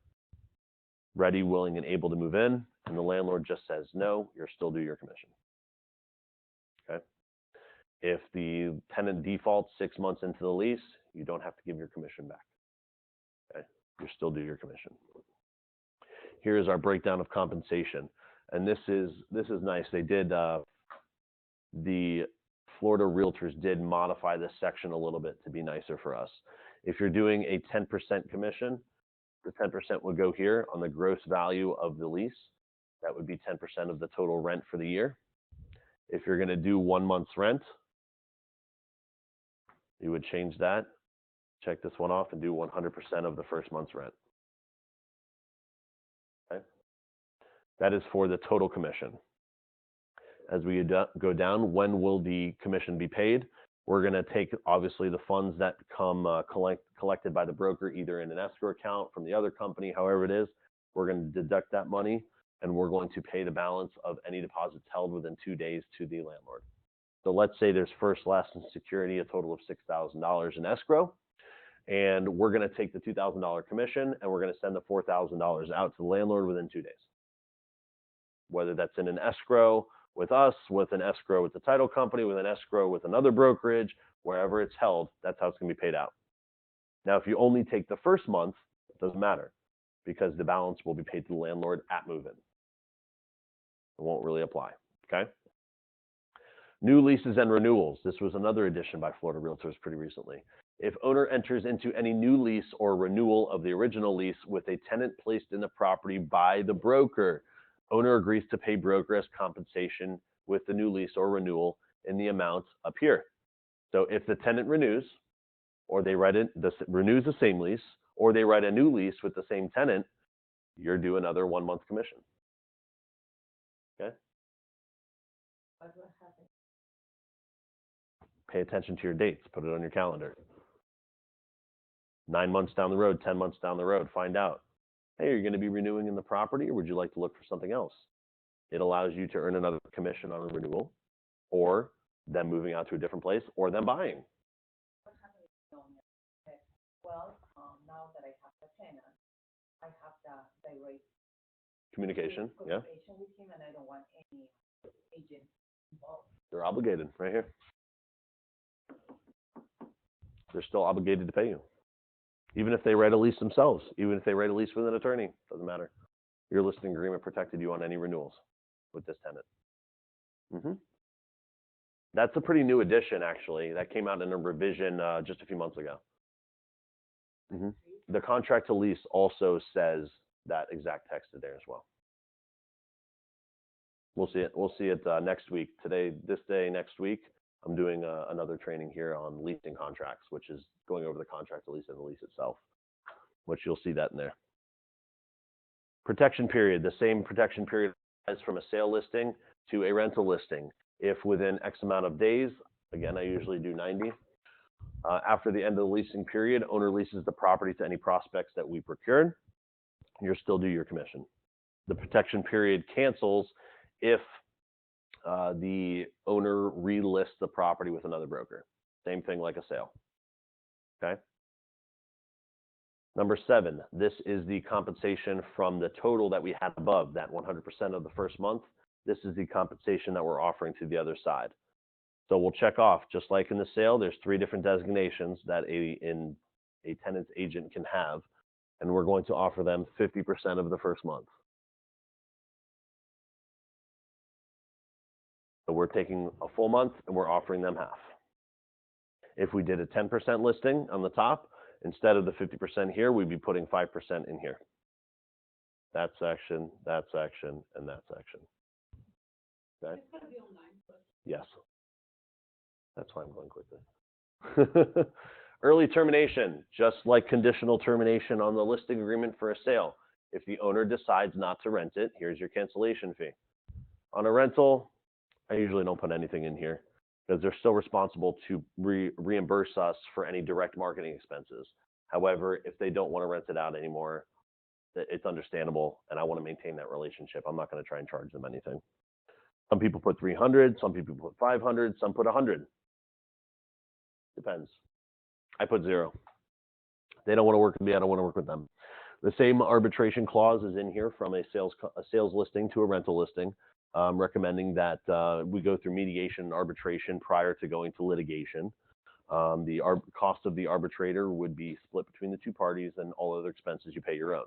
ready, willing, and able to move in, and the landlord just says no, you're still due your commission. Okay. If the tenant defaults 6 months into the lease, you don't have to give your commission back. Okay. You're still due your commission. Here is our breakdown of compensation. And this is nice. They did, the Florida Realtors did modify this section a little bit to be nicer for us. If you're doing a 10% commission, the 10% would go here on the gross value of the lease. That would be 10% of the total rent for the year. If you're going to do 1 month's rent, you would change that, check this one off, and do 100% of the first month's rent. Okay. That is for the total commission. As we go down, when will the commission be paid? We're going to take, obviously, the funds that come collected by the broker, either in an escrow account from the other company, however it is. We're going to deduct that money, and we're going to pay the balance of any deposits held within 2 days to the landlord. So let's say there's first, last, and security, a total of $6,000 in escrow. And we're going to take the $2,000 commission, and we're going to send the $4,000 out to the landlord within 2 days. Whether that's in an escrow with us, with an escrow with the title company, with an escrow with another brokerage, wherever it's held, that's how it's going to be paid out. Now, if you only take the first month, it doesn't matter, because the balance will be paid to the landlord at move-in. It won't really apply, okay? New leases and renewals. This was another addition by Florida Realtors pretty recently. If owner enters into any new lease or renewal of the original lease with a tenant placed in the property by the broker, owner agrees to pay broker as compensation with the new lease or renewal in the amounts up here. So if the tenant renews, or they renews the same lease, or they write a new lease with the same tenant, you're due another 1 month commission. Okay? Pay attention to your dates. Put it on your calendar. 9 months down the road, 10 months down the road, find out. Hey, are you going to be renewing in the property, or would you like to look for something else? It allows you to earn another commission on a renewal, or them moving out to a different place, or them buying. Well, now that I have the tenant, I have the direct communication with him, and I don't want any agent involved. They're obligated right here. They're still obligated to pay you. Even if they write a lease themselves, even if they write a lease with an attorney, doesn't matter. Your listing agreement protected you on any renewals with this tenant. That's a pretty new addition, actually. That came out in a revision just a few months ago. The contract to lease also says that exact text there as well. We'll see it. We'll see it next week. This day, next week, I'm doing another training here on leasing contracts, which is going over the contract to lease and the lease itself, which you'll see that in there. Protection period, the same protection period as from a sale listing to a rental listing. If within X amount of days, again, I usually do 90. After the end of the leasing period, owner leases the property to any prospects that we procured, you're still due your commission. The protection period cancels if the owner relists the property with another broker. Same thing like a sale. Okay? Number 7, this is the compensation from the total that we had above, that 100% of the first month. This is the compensation that we're offering to the other side. So we'll check off, just like in the sale, there's 3 different designations that a tenant's agent can have, and we're going to offer them 50% of the first month. So we're taking a full month and we're offering them half. If we did a 10% listing on the top, instead of the 50% here, we'd be putting 5% in here. That section, and that section. Okay? It's gonna be online first. Yes. That's why I'm going quickly. Early termination, just like conditional termination on the listing agreement for a sale. If the owner decides not to rent it, here's your cancellation fee. On a rental, I usually don't put anything in here because they're still responsible to reimburse us for any direct marketing expenses. However, if they don't want to rent it out anymore, it's understandable, and I want to maintain that relationship. I'm not going to try and charge them anything. Some people put 300, some people put 500, some put 100. Depends. I put 0. They don't want to work with me, I don't want to work with them. The same arbitration clause is in here from a sales listing to a rental listing, recommending that we go through mediation and arbitration prior to going to litigation. The cost of the arbitrator would be split between the 2 parties, and all other expenses you pay your own.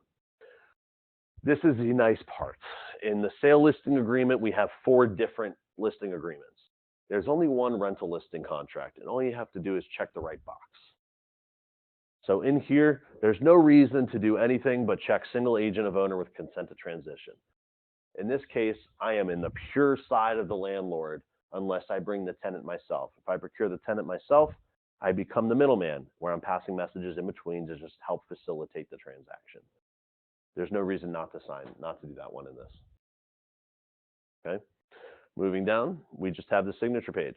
This is the nice part. In the sale listing agreement, we have 4 different listing agreements. There's only 1 rental listing contract, and all you have to do is check the right box. So in here, there's no reason to do anything but check single agent of owner with consent to transition. In this case, I am in the pure side of the landlord unless I bring the tenant myself. If I procure the tenant myself, I become the middleman, where I'm passing messages in between to just help facilitate the transaction. There's no reason not to do that one in this. Okay? Moving down, we just have the signature page.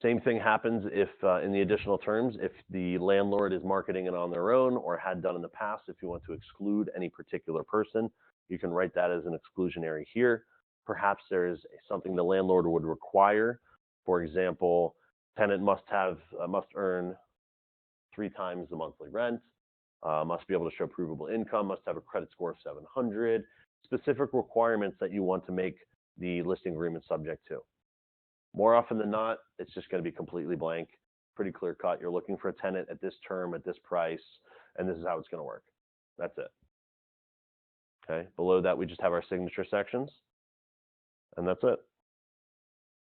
Same thing happens if, in the additional terms, if the landlord is marketing it on their own or had done in the past. If you want to exclude any particular person, you can write that as an exclusionary here. Perhaps there is something the landlord would require. For example, tenant must earn 3 times the monthly rent, must be able to show provable income, must have a credit score of 700. Specific requirements that you want to make the listing agreement subject to. More often than not, it's just going to be completely blank, pretty clear cut. You're looking for a tenant at this term, at this price, and this is how it's going to work. That's it. Okay, below that, we just have our signature sections, and that's it.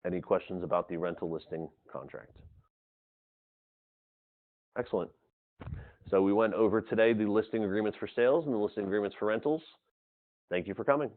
Any questions about the rental listing contract? Excellent. So we went over today the listing agreements for sales and the listing agreements for rentals. Thank you for coming.